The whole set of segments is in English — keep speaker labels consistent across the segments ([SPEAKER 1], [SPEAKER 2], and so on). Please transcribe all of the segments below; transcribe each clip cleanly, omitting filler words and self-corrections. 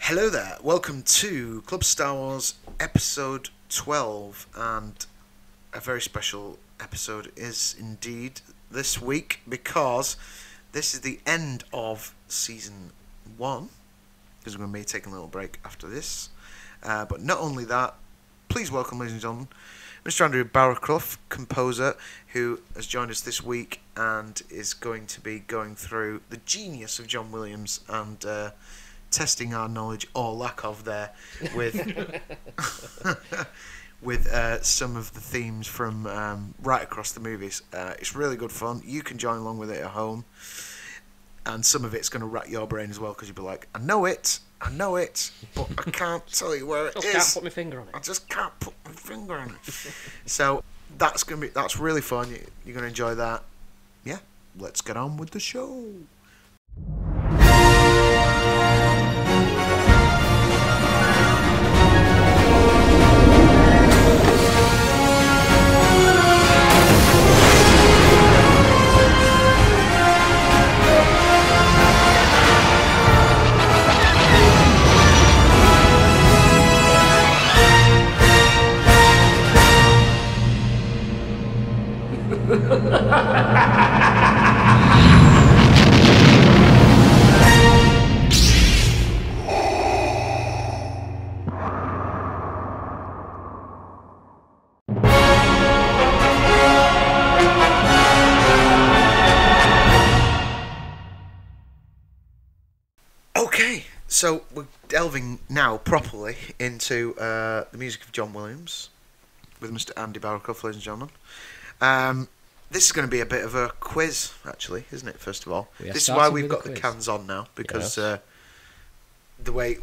[SPEAKER 1] Hello there, welcome to Club Star Wars episode 12, and a very special episode is indeed this week because this is the end of season 1, because we're going to be taking a little break after this. But not only that, please welcome, ladies and gentlemen, Mr. Andrew Barraclough, composer, who has joined us this week and is going to be going through the genius of John Williams and testing our knowledge, or lack of, there with with some of the themes from right across the movies. It's really good fun. You can join along with it at home, and some of it's going to rack your brain as well, because you'll be like, I know it, but I can't tell you where it is.
[SPEAKER 2] I can't put my finger on it.
[SPEAKER 1] I just can't put my finger on it. So that's really fun. You're going to enjoy that. Yeah, let's get on with the show. So we're delving now properly into the music of John Williams with Mr. Andy Barraclough, ladies and gentlemen. This is going to be a bit of a quiz, actually, isn't it? First of all, this is why we've got the cans on now, because the way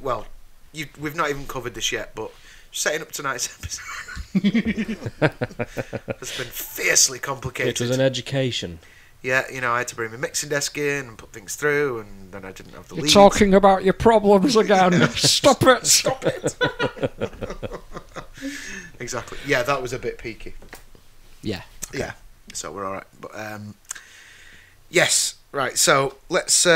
[SPEAKER 1] we've not even covered this yet, but setting up tonight's episode has been fiercely complicated.
[SPEAKER 2] It was an education.
[SPEAKER 1] Yeah, I had to bring my mixing desk in and put things through, and then I didn't have the leads.
[SPEAKER 3] You're talking about your problems again. Stop it.
[SPEAKER 1] Stop it. Exactly. Yeah, that was a bit peaky.
[SPEAKER 3] Yeah.
[SPEAKER 1] Okay. Yeah. So we're all right. But yes. Right. So let's get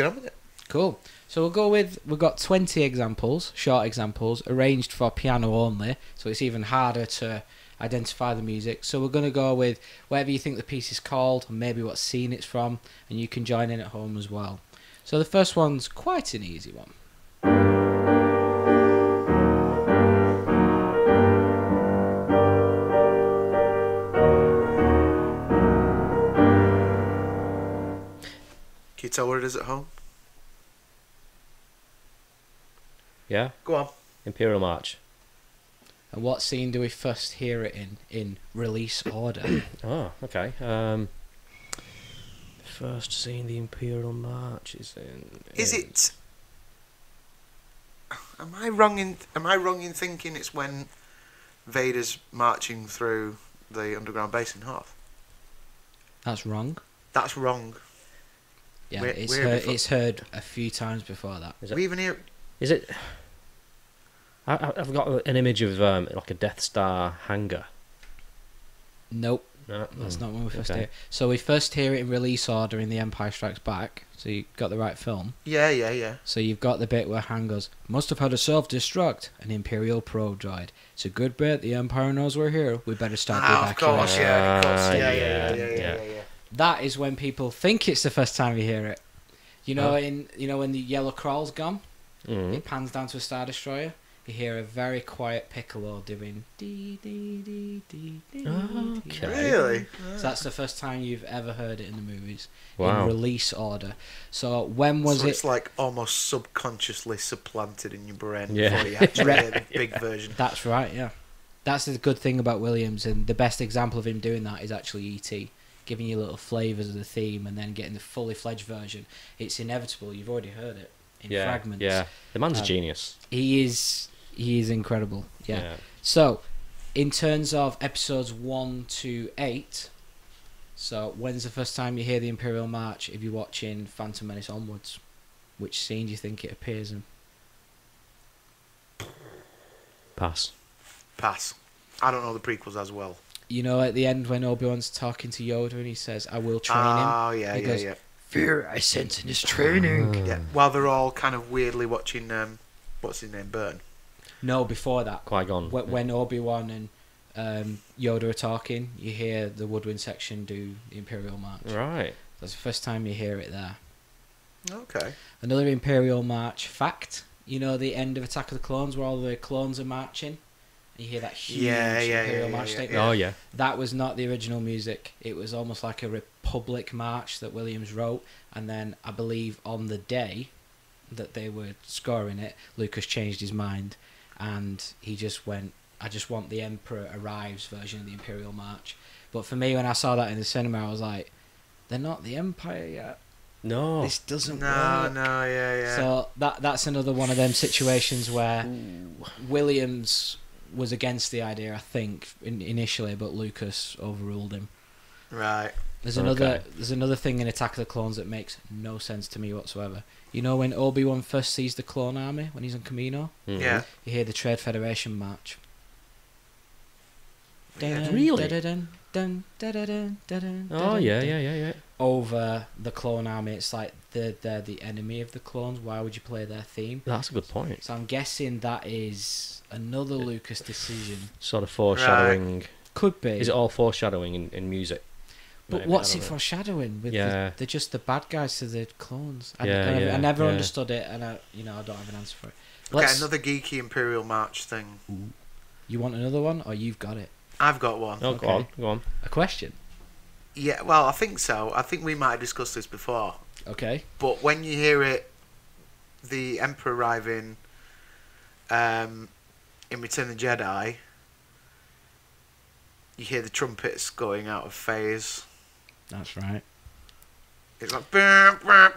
[SPEAKER 1] on with it.
[SPEAKER 3] Cool. So we've got 20 examples, short examples, arranged for piano only, so it's even harder to identify the music. So we're going to go with whatever you think the piece is called, and maybe what scene it's from, and you can join in at home as well. So the first one's quite an easy one.
[SPEAKER 1] Can you tell where it is at home?
[SPEAKER 2] Yeah?
[SPEAKER 1] Go on.
[SPEAKER 2] Imperial March.
[SPEAKER 3] And what scene do we first hear it in release order?
[SPEAKER 2] Oh, okay. First scene, the Imperial March is in...
[SPEAKER 1] Is it... Am I wrong in thinking it's when Vader's marching through the underground base in Hoth?
[SPEAKER 3] That's wrong.
[SPEAKER 1] That's wrong.
[SPEAKER 3] Yeah, it's heard a few times before that.
[SPEAKER 1] We even hear...
[SPEAKER 2] Is it... I've got an image of like a Death Star hangar.
[SPEAKER 3] Nope.
[SPEAKER 2] No,
[SPEAKER 3] that's not when we first hear it. So we first hear it in release order in The Empire Strikes Back. So you got the right film.
[SPEAKER 1] Yeah.
[SPEAKER 3] So you've got the bit where Han goes, must have had a self-destruct, an Imperial probe droid. It's a good bit. The Empire knows we're here. We better start the evacuation.
[SPEAKER 1] Of course, yeah.
[SPEAKER 3] That is when people think it's the first time you hear it. When the yellow crawl's gone, it pans down to a Star Destroyer. You hear a very quiet piccolo doing dee dee dee dee dee.
[SPEAKER 2] Okay.
[SPEAKER 1] Really?
[SPEAKER 3] So that's the first time you've ever heard it in the movies.
[SPEAKER 2] Wow.
[SPEAKER 3] In release order. So when was it?
[SPEAKER 1] It's like almost subconsciously supplanted in your brain
[SPEAKER 2] Yeah.
[SPEAKER 1] before you actually hear the big version.
[SPEAKER 3] That's right, yeah. That's the good thing about Williams, and the best example of him doing that is actually E.T., giving you little flavours of the theme and then getting the fully fledged version. It's inevitable. You've already heard it in fragments.
[SPEAKER 2] Yeah, the man's a genius.
[SPEAKER 3] He is incredible. Yeah. So, in terms of episodes 1 to 8, so when's the first time you hear the Imperial March if you're watching Phantom Menace onwards? Which scene do you think it appears in?
[SPEAKER 2] Pass.
[SPEAKER 1] I don't know the prequels as well.
[SPEAKER 3] You know, at the end when Obi-Wan's talking to Yoda and he says, I will train him.
[SPEAKER 1] Oh, yeah,
[SPEAKER 3] he goes, fear I sense in his training.
[SPEAKER 1] Yeah, while they're all kind of weirdly watching, what's his name, Burn.
[SPEAKER 3] No, before that,
[SPEAKER 2] Qui-Gon.
[SPEAKER 3] when Obi-Wan and Yoda are talking, you hear the woodwind section do the Imperial March.
[SPEAKER 2] Right.
[SPEAKER 3] That's the first time you hear it there.
[SPEAKER 1] Okay.
[SPEAKER 3] Another Imperial March fact. You know the end of Attack of the Clones where all the clones are marching? And you hear that huge Imperial March statement?
[SPEAKER 2] Oh, yeah.
[SPEAKER 3] That was not the original music. It was almost like a Republic march that Williams wrote. And then I believe on the day that they were scoring it, Lucas changed his mind. And he just went, I just want the Emperor Arrives version of the Imperial March. But for me, when I saw that in the cinema, I was like, they're not the Empire yet.
[SPEAKER 2] No.
[SPEAKER 3] This doesn't
[SPEAKER 1] No,
[SPEAKER 3] work.
[SPEAKER 1] no, yeah.
[SPEAKER 3] So that's another one of them situations where Williams was against the idea, I think, initially, but Lucas overruled him.
[SPEAKER 1] Right.
[SPEAKER 3] There's another thing in Attack of the Clones that makes no sense to me whatsoever. You know when Obi-Wan first sees the clone army when he's on Camino?
[SPEAKER 2] Mhm.
[SPEAKER 1] Yeah.
[SPEAKER 3] You hear the Trade Federation march.
[SPEAKER 1] Yeah.
[SPEAKER 2] Really? Oh, yeah.
[SPEAKER 3] Over the clone army, it's like they're the enemy of the clones. Why would you play their theme?
[SPEAKER 2] That's a good point.
[SPEAKER 3] So I'm guessing that is another Lucas decision.
[SPEAKER 2] Sort of foreshadowing.
[SPEAKER 3] Could be.
[SPEAKER 2] Is it all foreshadowing in music?
[SPEAKER 3] But
[SPEAKER 2] Maybe,
[SPEAKER 3] what's
[SPEAKER 2] I
[SPEAKER 3] it
[SPEAKER 2] don't know.
[SPEAKER 3] foreshadowing? With
[SPEAKER 2] Yeah.
[SPEAKER 3] they're just the bad guys to the clones. I
[SPEAKER 2] Yeah.
[SPEAKER 3] never understood it, and I don't have an answer for it.
[SPEAKER 1] Okay, another geeky Imperial March thing.
[SPEAKER 3] You want another one, or you've got it?
[SPEAKER 1] I've got one.
[SPEAKER 2] Oh,
[SPEAKER 3] Okay.
[SPEAKER 2] go on.
[SPEAKER 3] A question.
[SPEAKER 1] Yeah, well, I think so. I think we might have discussed this before.
[SPEAKER 3] Okay.
[SPEAKER 1] But when you hear it, the Emperor arriving in Return of the Jedi, you hear the trumpets going out of phase.
[SPEAKER 3] That's right.
[SPEAKER 1] It's like,
[SPEAKER 3] right,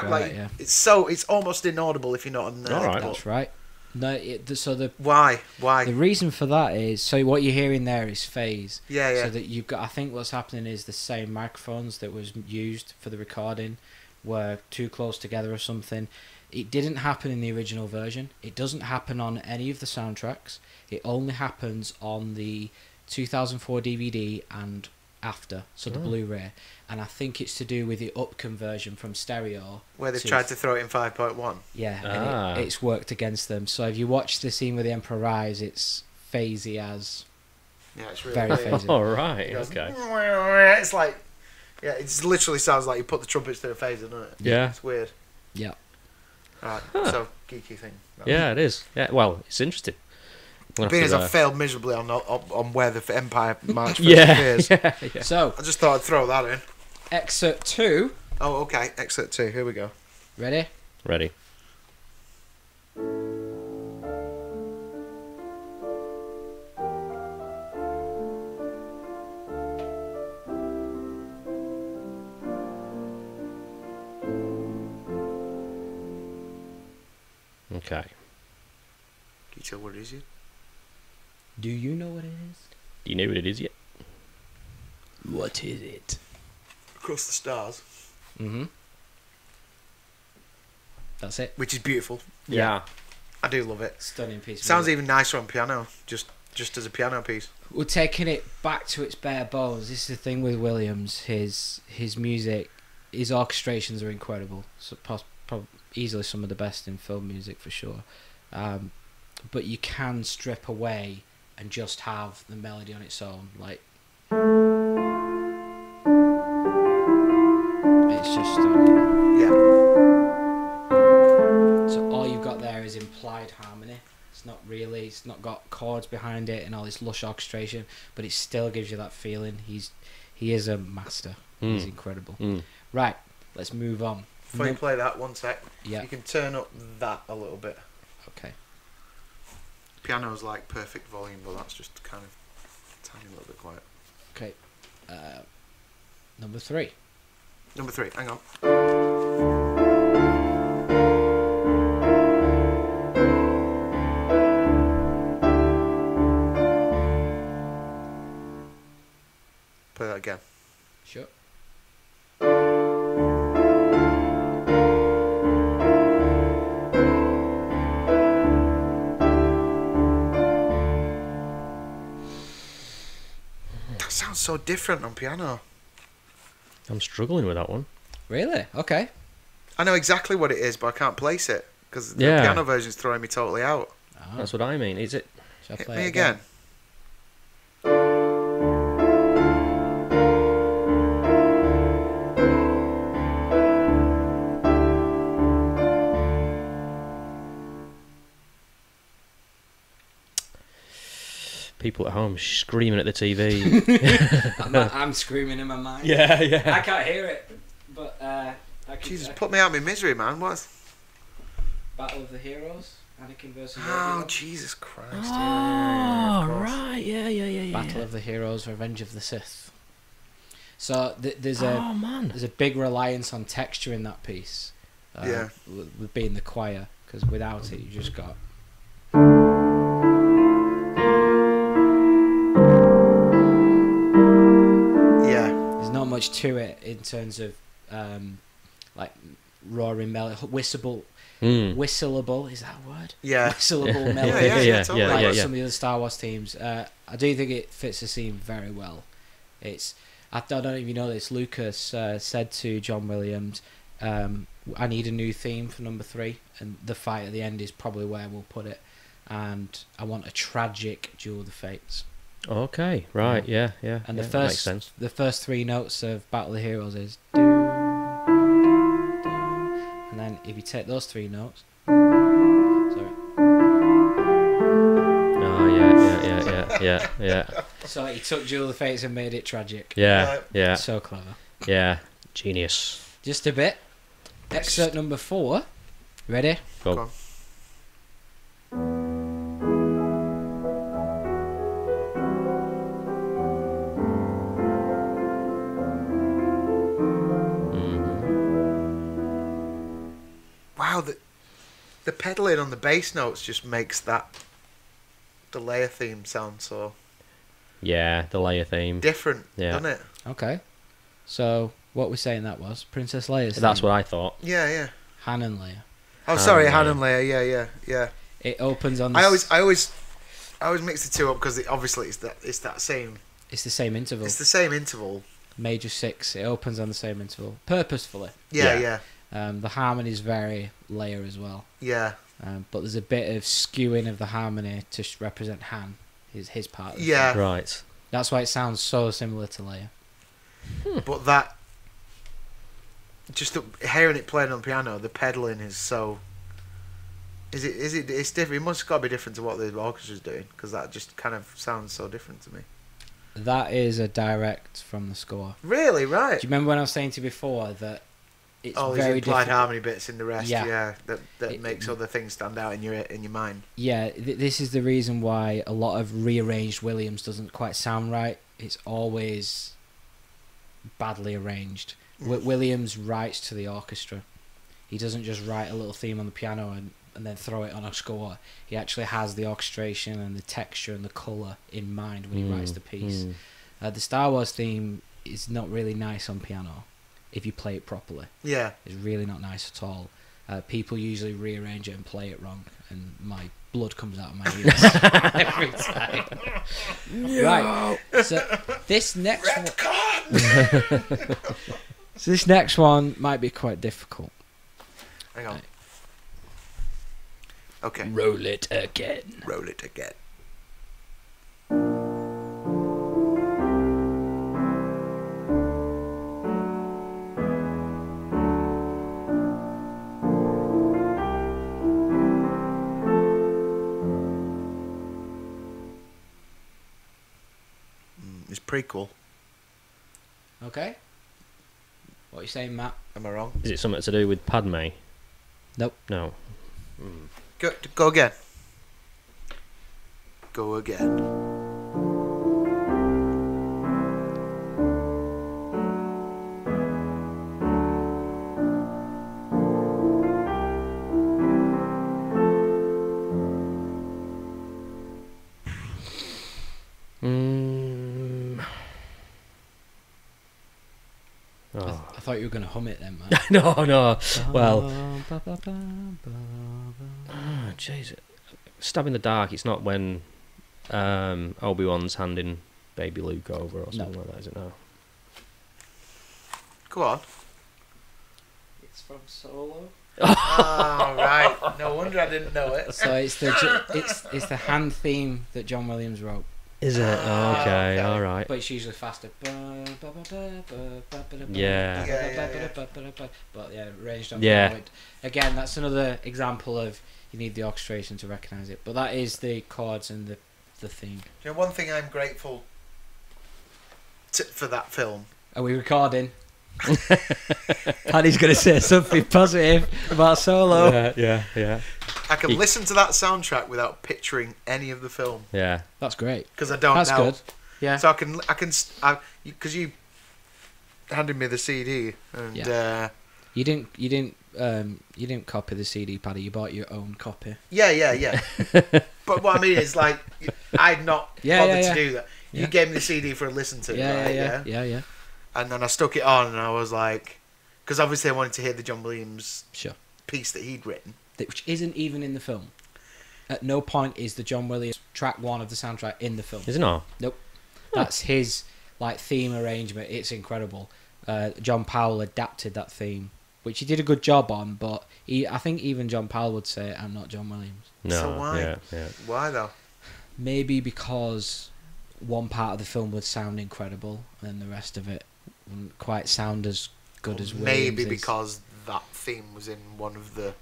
[SPEAKER 1] like
[SPEAKER 3] yeah.
[SPEAKER 1] it's almost inaudible if you're not on there.
[SPEAKER 2] All right.
[SPEAKER 3] That's right. No, so the
[SPEAKER 1] Why?
[SPEAKER 3] reason for that is so what you're hearing there is phase.
[SPEAKER 1] Yeah.
[SPEAKER 3] So that you've got. I think what's happening is the same microphones that was used for the recording were too close together or something. It didn't happen in the original version. It doesn't happen on any of the soundtracks. It only happens on the 2004 DVD and after, so the Blu-ray. And I think it's to do with the up conversion from stereo.
[SPEAKER 1] Where they've tried to throw it in 5.1.
[SPEAKER 3] Yeah,
[SPEAKER 2] Ah.
[SPEAKER 3] and it's worked against them. So if you watch the scene with the Emperor Rise, it's phasey as
[SPEAKER 1] Yeah, it's really
[SPEAKER 3] very
[SPEAKER 1] weird.
[SPEAKER 3] phasey.
[SPEAKER 2] All right.
[SPEAKER 1] It goes,
[SPEAKER 2] Okay.
[SPEAKER 1] It's like, yeah, it literally sounds like you put the trumpets to the phaser, doesn't it?
[SPEAKER 2] Yeah.
[SPEAKER 1] It's weird.
[SPEAKER 3] Yeah.
[SPEAKER 1] Right, so geeky thing.
[SPEAKER 2] Yeah, it is. Yeah. Well, it's interesting. We'll have
[SPEAKER 1] Being as
[SPEAKER 2] to,
[SPEAKER 1] I failed miserably on where the Empire March first
[SPEAKER 2] yeah.
[SPEAKER 1] appears,
[SPEAKER 2] yeah.
[SPEAKER 3] So,
[SPEAKER 1] I just thought I'd throw that in.
[SPEAKER 3] excerpt 2.
[SPEAKER 1] Oh, okay. Excerpt 2. Here we go.
[SPEAKER 3] Ready?
[SPEAKER 2] Ready. Okay.
[SPEAKER 1] Can you tell what it is yet?
[SPEAKER 3] Do you know what it is?
[SPEAKER 2] Do you know what it is yet?
[SPEAKER 3] What is it?
[SPEAKER 1] Across the Stars,
[SPEAKER 3] Mm-hmm. That's it.
[SPEAKER 1] which is beautiful.
[SPEAKER 2] Yeah.
[SPEAKER 1] I do love it.
[SPEAKER 3] Stunning piece. Of
[SPEAKER 1] Sounds
[SPEAKER 3] music.
[SPEAKER 1] even nicer on piano, just as a piano piece.
[SPEAKER 3] We're taking it back to its bare bones. This is the thing with Williams. His music, his orchestrations are incredible. So easily some of the best in film music for sure. But you can strip away and just have the melody on its own. Like it's just
[SPEAKER 1] Yeah.
[SPEAKER 3] so all you've got there is implied harmony. It's not got chords behind it and all this lush orchestration, but it still gives you that feeling. He is a master. He's incredible. Right, let's move on.
[SPEAKER 1] Before you play that, one sec.
[SPEAKER 3] Yeah.
[SPEAKER 1] You can turn up that a little bit.
[SPEAKER 3] Okay.
[SPEAKER 1] Piano's like perfect volume, but that's just kind of tiny little bit quiet.
[SPEAKER 3] Okay. Number 3.
[SPEAKER 1] Number 3. Hang on. Play that again.
[SPEAKER 3] Sure.
[SPEAKER 1] That sounds so different on piano.
[SPEAKER 2] I'm struggling with that one.
[SPEAKER 3] Really? Okay.
[SPEAKER 1] I know exactly what it is, but I can't place it because the
[SPEAKER 2] Yeah.
[SPEAKER 1] piano version's throwing me totally out.
[SPEAKER 3] Oh.
[SPEAKER 2] That's what I mean. Is it?
[SPEAKER 3] Shall I
[SPEAKER 1] Hit
[SPEAKER 3] play
[SPEAKER 1] me
[SPEAKER 3] it
[SPEAKER 1] again.
[SPEAKER 2] People at home screaming at the TV.
[SPEAKER 3] I'm screaming in my mind.
[SPEAKER 2] yeah,
[SPEAKER 3] I
[SPEAKER 2] yeah.
[SPEAKER 3] can't hear it, but I can.
[SPEAKER 1] Jesus, put me out of my misery, man. What?
[SPEAKER 3] Battle of the Heroes, Anakin versus
[SPEAKER 1] Oh,
[SPEAKER 3] Obi-Wan.
[SPEAKER 1] Jesus Christ.
[SPEAKER 2] Oh,
[SPEAKER 1] of course.
[SPEAKER 2] right. Yeah.
[SPEAKER 3] Battle of the Heroes, Revenge of the Sith. So there's
[SPEAKER 2] Oh, man.
[SPEAKER 3] a big reliance on texture in that piece.
[SPEAKER 1] Yeah.
[SPEAKER 3] With being the choir, because without it, you just got.
[SPEAKER 1] Yeah.
[SPEAKER 3] There's not much to it in terms of like roaring melody, whistleable. Is that a word?
[SPEAKER 1] Yeah.
[SPEAKER 3] Whistleable
[SPEAKER 1] Yeah,
[SPEAKER 3] melody.
[SPEAKER 1] yeah, totally.
[SPEAKER 3] Like
[SPEAKER 2] yeah.
[SPEAKER 3] some of the other Star Wars themes. I do think it fits the scene very well. I don't know if you know this. Lucas said to John Williams, "I need a new theme for number 3, and the fight at the end is probably where we'll put it. And I want a tragic Duel of the Fates."
[SPEAKER 2] Okay, right, yeah.
[SPEAKER 3] And
[SPEAKER 2] yeah,
[SPEAKER 3] the
[SPEAKER 2] that makes
[SPEAKER 3] first
[SPEAKER 2] sense.
[SPEAKER 3] the first 3 notes of Battle of the Heroes is, and then if you take those 3 notes, sorry.
[SPEAKER 2] Oh, yeah.
[SPEAKER 3] So he took Duel of the Fates and made it tragic.
[SPEAKER 2] Yeah.
[SPEAKER 3] So clever.
[SPEAKER 2] Yeah. Genius.
[SPEAKER 3] Just a bit. Excerpt number 4. Ready?
[SPEAKER 2] Go.
[SPEAKER 1] Go on. Wow, the pedaling on the bass notes just makes the Leia theme sound so
[SPEAKER 2] Yeah, the Leia theme.
[SPEAKER 1] different,
[SPEAKER 2] Yeah.
[SPEAKER 1] doesn't it?
[SPEAKER 3] Okay. So what we're saying that was Princess Leia's
[SPEAKER 2] That's
[SPEAKER 3] theme.
[SPEAKER 2] what I thought.
[SPEAKER 1] Yeah.
[SPEAKER 3] Han and Leia.
[SPEAKER 1] Oh, sorry,
[SPEAKER 2] Leia.
[SPEAKER 1] Han and Leia. Yeah.
[SPEAKER 3] It opens on.
[SPEAKER 1] I always mix the two up because obviously it's that same.
[SPEAKER 3] It's the same interval.
[SPEAKER 1] It's the same interval.
[SPEAKER 3] Major 6. It opens on the same interval purposefully.
[SPEAKER 1] Yeah.
[SPEAKER 3] The harmony is very Leia as well.
[SPEAKER 1] Yeah.
[SPEAKER 3] But there's a bit of skewing of the harmony to represent Han, his part. Of the
[SPEAKER 1] Yeah.
[SPEAKER 3] song.
[SPEAKER 2] Right.
[SPEAKER 3] That's why it sounds so similar to Leia.
[SPEAKER 1] But that, hearing it playing on piano, the pedaling is so. It's different. It must got to be different to what the orchestra's doing because that just kind of sounds so different to me.
[SPEAKER 3] That is a direct from the score.
[SPEAKER 1] Really, right?
[SPEAKER 3] Do you remember when I was saying to you before that it's
[SPEAKER 1] There's
[SPEAKER 3] very
[SPEAKER 1] implied
[SPEAKER 3] different?
[SPEAKER 1] harmony bits in the rest.
[SPEAKER 3] Yeah.
[SPEAKER 1] Yeah, that
[SPEAKER 3] It-
[SPEAKER 1] makes other things stand out in your mind.
[SPEAKER 3] Yeah, this is the reason why a lot of rearranged Williams doesn't quite sound right. It's always badly arranged. Williams writes to the orchestra. He doesn't just write a little theme on the piano and then throw it on a score. He actually has the orchestration and the texture and the colour in mind when he writes the piece. The Star Wars theme is not really nice on piano if you play it properly.
[SPEAKER 1] Yeah.
[SPEAKER 3] It's really not nice at all. People usually rearrange it and play it wrong, and my blood comes out of my ears every time. Right. So this next one might be quite difficult.
[SPEAKER 1] Hang on. Okay.
[SPEAKER 3] Roll it again.
[SPEAKER 1] Roll it again. It's prequel.
[SPEAKER 3] Okay. What are you saying, Matt?
[SPEAKER 1] Am I wrong?
[SPEAKER 2] Is it something to do with Padme?
[SPEAKER 3] Nope.
[SPEAKER 2] No.
[SPEAKER 1] Go again. Go again.
[SPEAKER 2] Oh.
[SPEAKER 3] I thought you were going to hum it then, Matt.
[SPEAKER 2] No. Well, jeez. Stab in the dark. It's not when Obi-Wan's handing baby Luke over or something like that, is it? No.
[SPEAKER 1] Go on.
[SPEAKER 3] It's from Solo.
[SPEAKER 1] Oh, right. No wonder I didn't know it.
[SPEAKER 3] So it's it's the hand theme that John Williams wrote.
[SPEAKER 2] Is it? Oh, okay,
[SPEAKER 1] okay.
[SPEAKER 2] all right.
[SPEAKER 3] But it's usually faster.
[SPEAKER 2] Yeah.
[SPEAKER 3] But yeah, arranged on
[SPEAKER 2] Yeah.
[SPEAKER 3] piano. Again, that's another example of you need the orchestration to recognise it. But that is the chords and the theme.
[SPEAKER 1] You know, one thing I'm grateful for that film.
[SPEAKER 3] Are we recording? Paddy's going to say something positive about Solo.
[SPEAKER 2] Yeah.
[SPEAKER 1] I can listen to that soundtrack without picturing any of the film
[SPEAKER 2] Yeah.
[SPEAKER 3] That's great.
[SPEAKER 1] because I don't
[SPEAKER 3] That's
[SPEAKER 1] know.
[SPEAKER 3] good. Yeah.
[SPEAKER 1] So because you handed me the CD and
[SPEAKER 3] You didn't copy the CD, Paddy. You bought your own copy.
[SPEAKER 1] yeah. But what I mean is, like, I'd not bothered to do that. You
[SPEAKER 3] Yeah.
[SPEAKER 1] gave me the CD for a listen to, right?
[SPEAKER 3] Yeah.
[SPEAKER 1] And then I stuck it on, and I was like, because obviously I wanted to hear the John Williams
[SPEAKER 3] Sure.
[SPEAKER 1] piece that he'd written.
[SPEAKER 3] Which isn't even in the film. At no point is the John Williams track 1 of the soundtrack in the film.
[SPEAKER 2] Is it not?
[SPEAKER 3] Nope. That's his theme arrangement. It's incredible. John Powell adapted that theme, which he did a good job on. But I think even John Powell would say, "I'm not John Williams."
[SPEAKER 2] No.
[SPEAKER 1] So why?
[SPEAKER 2] Yeah.
[SPEAKER 1] Why though?
[SPEAKER 3] Maybe because one part of the film would sound incredible, and the rest of it wouldn't quite sound as good as Williams.
[SPEAKER 1] Maybe because that theme was in one of the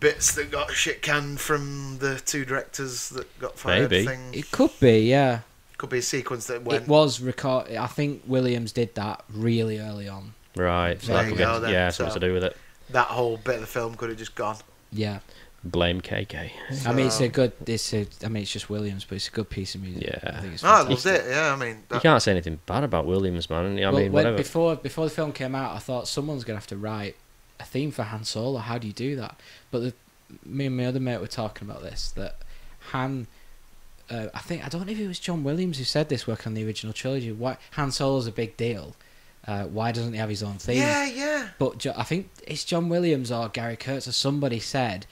[SPEAKER 1] bits that got shit canned from the 2 directors that got fired.
[SPEAKER 2] Maybe.
[SPEAKER 1] Thing.
[SPEAKER 3] It could be, yeah.
[SPEAKER 1] Could be a sequence that went.
[SPEAKER 3] It was recorded. I think Williams did that really early on.
[SPEAKER 2] Right. So
[SPEAKER 3] There
[SPEAKER 2] that
[SPEAKER 3] you
[SPEAKER 2] could
[SPEAKER 1] go
[SPEAKER 2] be,
[SPEAKER 1] then.
[SPEAKER 2] yeah,
[SPEAKER 1] So-
[SPEAKER 2] something to do with it.
[SPEAKER 1] That whole bit of the film could have just gone.
[SPEAKER 3] Yeah.
[SPEAKER 2] Blame KK.
[SPEAKER 3] I mean, it's
[SPEAKER 1] So-
[SPEAKER 3] a good. I mean, it's just Williams, but it's a good piece of music.
[SPEAKER 2] Yeah.
[SPEAKER 3] I think it's
[SPEAKER 1] No, I
[SPEAKER 3] fantastic.
[SPEAKER 1] loved it. Yeah, I mean,
[SPEAKER 2] You can't say anything bad about Williams, man. I mean, whatever.
[SPEAKER 3] Before the film came out, I thought someone's gonna have to write a theme for Han Solo. How do you do that? But me and my other mate were talking about this. That Han, I don't know if it was John Williams who said this work on the original trilogy. Why Han Solo's a big deal. Why doesn't he have his own theme?
[SPEAKER 1] yeah.
[SPEAKER 3] But I think it's John Williams or Gary Kurtz or somebody said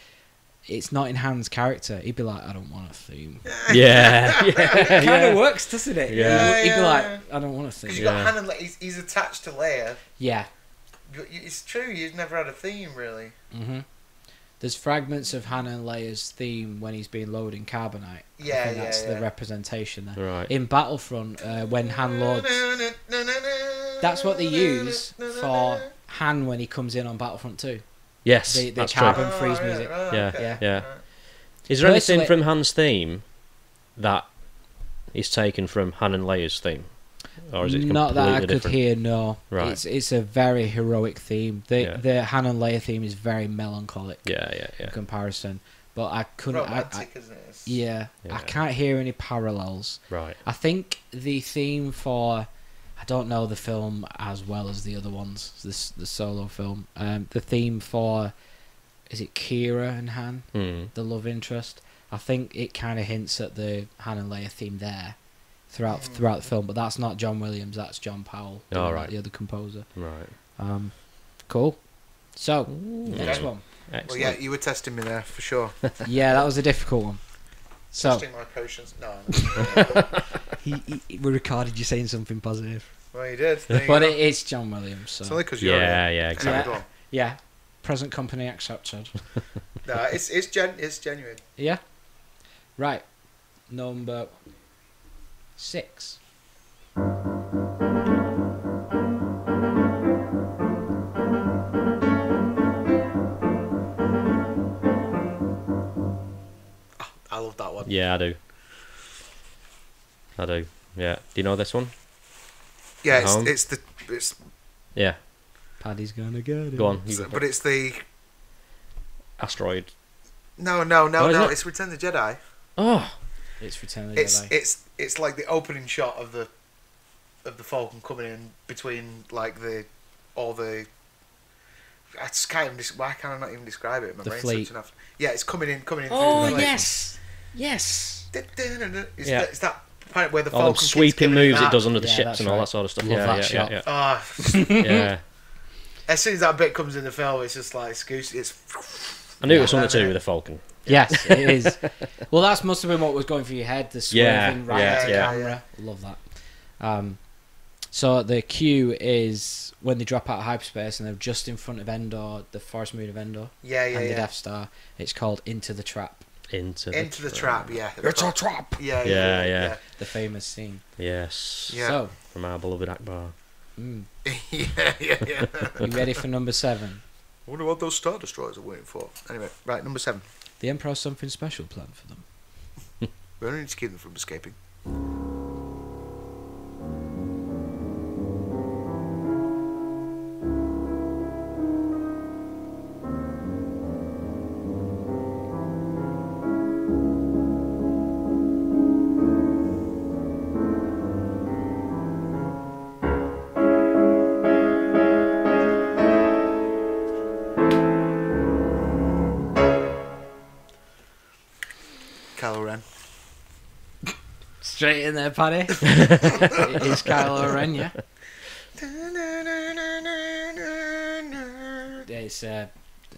[SPEAKER 3] it's not in Han's character. He'd be like, I don't want a theme.
[SPEAKER 2] Yeah.
[SPEAKER 3] It kind
[SPEAKER 2] yeah.
[SPEAKER 3] of works, doesn't it?
[SPEAKER 2] Yeah.
[SPEAKER 3] He'd be
[SPEAKER 1] Yeah.
[SPEAKER 3] like, I don't want a
[SPEAKER 1] Because
[SPEAKER 3] theme.
[SPEAKER 1] you got
[SPEAKER 2] Yeah.
[SPEAKER 1] Han and he's attached to Leia.
[SPEAKER 3] Yeah.
[SPEAKER 1] But it's true. You've never had a theme really.
[SPEAKER 3] hmm There's fragments of Han and Leia's theme when he's being loaded in carbonite.
[SPEAKER 1] Yeah,
[SPEAKER 3] I think that's
[SPEAKER 1] yeah.
[SPEAKER 3] the representation there.
[SPEAKER 2] Right.
[SPEAKER 3] In Battlefront, when Han loads, that's what they use for Han when he comes in on Battlefront 2.
[SPEAKER 2] Yes,
[SPEAKER 3] The
[SPEAKER 2] that's
[SPEAKER 3] carbon
[SPEAKER 2] true.
[SPEAKER 3] freeze music.
[SPEAKER 2] Yeah,
[SPEAKER 1] okay.
[SPEAKER 2] yeah.
[SPEAKER 1] Right.
[SPEAKER 2] Is there anything
[SPEAKER 3] Personally-
[SPEAKER 2] from Han's theme that is taken from Han and Leia's theme? Or is it
[SPEAKER 3] Not that I
[SPEAKER 2] completely
[SPEAKER 3] could
[SPEAKER 2] different?
[SPEAKER 3] hear, no.
[SPEAKER 2] Right.
[SPEAKER 3] It's a very heroic theme.
[SPEAKER 2] Yeah.
[SPEAKER 3] The Han and Leia theme is very melancholic
[SPEAKER 2] Yeah.
[SPEAKER 3] in comparison. But I couldn't...
[SPEAKER 1] Romantic, isn't it? It's-
[SPEAKER 3] Yeah,
[SPEAKER 2] Yeah.
[SPEAKER 3] I can't hear any parallels.
[SPEAKER 2] Right.
[SPEAKER 3] I think the theme for... I don't know the film as well as the other ones, the Solo film. The theme for... Is it Kira and Han, the love interest? I think it kind of hints at the Han and Leia theme there throughout the film, but that's not John Williams, that's John Powell,
[SPEAKER 2] Oh, right.
[SPEAKER 3] the other composer.
[SPEAKER 2] Right.
[SPEAKER 3] Cool. So,
[SPEAKER 2] Ooh.
[SPEAKER 3] next one.
[SPEAKER 2] Excellent.
[SPEAKER 1] Well, yeah, you were testing me there for sure.
[SPEAKER 3] Yeah, that was a difficult one. So,
[SPEAKER 1] Testing my patience. No.
[SPEAKER 3] we recorded you saying something positive.
[SPEAKER 1] Well, you did. There you
[SPEAKER 3] But
[SPEAKER 1] go.
[SPEAKER 3] it's John Williams, so...
[SPEAKER 1] It's only because you're
[SPEAKER 2] Yeah,
[SPEAKER 1] here.
[SPEAKER 2] yeah,
[SPEAKER 1] Exactly.
[SPEAKER 2] exactly.
[SPEAKER 1] Go on.
[SPEAKER 3] Yeah, present company accepted.
[SPEAKER 1] No, it's genuine.
[SPEAKER 3] Yeah. Right. Number 6.
[SPEAKER 1] I love that one.
[SPEAKER 2] Yeah, I do. Yeah. Do you know this one?
[SPEAKER 1] Yeah,
[SPEAKER 2] Home?
[SPEAKER 1] it's
[SPEAKER 2] Yeah.
[SPEAKER 3] Paddy's gonna get it.
[SPEAKER 2] Go on. You go.
[SPEAKER 1] but it's the
[SPEAKER 2] Asteroid.
[SPEAKER 1] no,
[SPEAKER 2] Oh, is it?
[SPEAKER 1] it's Return of the Jedi.
[SPEAKER 2] Oh.
[SPEAKER 3] It's Return of the Jedi.
[SPEAKER 1] It's like the opening shot of the Falcon coming in between like all the. I just can't even. Why can I not even describe it? My
[SPEAKER 3] The
[SPEAKER 1] brain's
[SPEAKER 3] fleet.
[SPEAKER 1] switching off. Yeah, it's coming in.
[SPEAKER 3] Oh,
[SPEAKER 1] through the fleet.
[SPEAKER 3] yes! Yes!
[SPEAKER 1] It's,
[SPEAKER 2] Yeah.
[SPEAKER 1] it's that point where the
[SPEAKER 2] All
[SPEAKER 1] Falcon
[SPEAKER 2] them
[SPEAKER 1] keeps
[SPEAKER 2] sweeping
[SPEAKER 1] giving
[SPEAKER 2] moves
[SPEAKER 1] that.
[SPEAKER 2] it does under the
[SPEAKER 3] Yeah,
[SPEAKER 2] ships
[SPEAKER 3] that's
[SPEAKER 2] and all
[SPEAKER 3] right.
[SPEAKER 2] that sort of stuff.
[SPEAKER 3] Love
[SPEAKER 2] Yeah,
[SPEAKER 3] that
[SPEAKER 2] yeah,
[SPEAKER 3] shot.
[SPEAKER 2] yeah,
[SPEAKER 1] Ah,
[SPEAKER 2] yeah.
[SPEAKER 1] as soon as that bit comes in the film, it's just like it's.
[SPEAKER 2] I knew it was something to
[SPEAKER 1] Yeah.
[SPEAKER 2] do with the Falcon.
[SPEAKER 3] Yes, it is. Well, that must have been what was going through your head, the swerving
[SPEAKER 2] Yeah,
[SPEAKER 3] right
[SPEAKER 2] yeah,
[SPEAKER 3] to
[SPEAKER 2] yeah.
[SPEAKER 3] camera. Love that. So the cue is when they drop out of hyperspace and they're just in front of Endor, the forest moon of Endor, and the Death Star. It's called Into the Trap.
[SPEAKER 1] Into the Trap, yeah.
[SPEAKER 3] It's a trap!
[SPEAKER 2] Yeah.
[SPEAKER 3] The famous scene.
[SPEAKER 2] Yes.
[SPEAKER 1] Yeah.
[SPEAKER 3] So,
[SPEAKER 2] From our beloved Akbar.
[SPEAKER 1] yeah.
[SPEAKER 3] you ready for number 7?
[SPEAKER 1] I wonder what those Star Destroyers are waiting for. Anyway, right, number 7.
[SPEAKER 3] The Emperor has something special planned for them.
[SPEAKER 1] We only need to keep them from escaping. Kylo Ren.
[SPEAKER 3] Straight in there, Paddy. It is Kylo Ren, yeah. It's a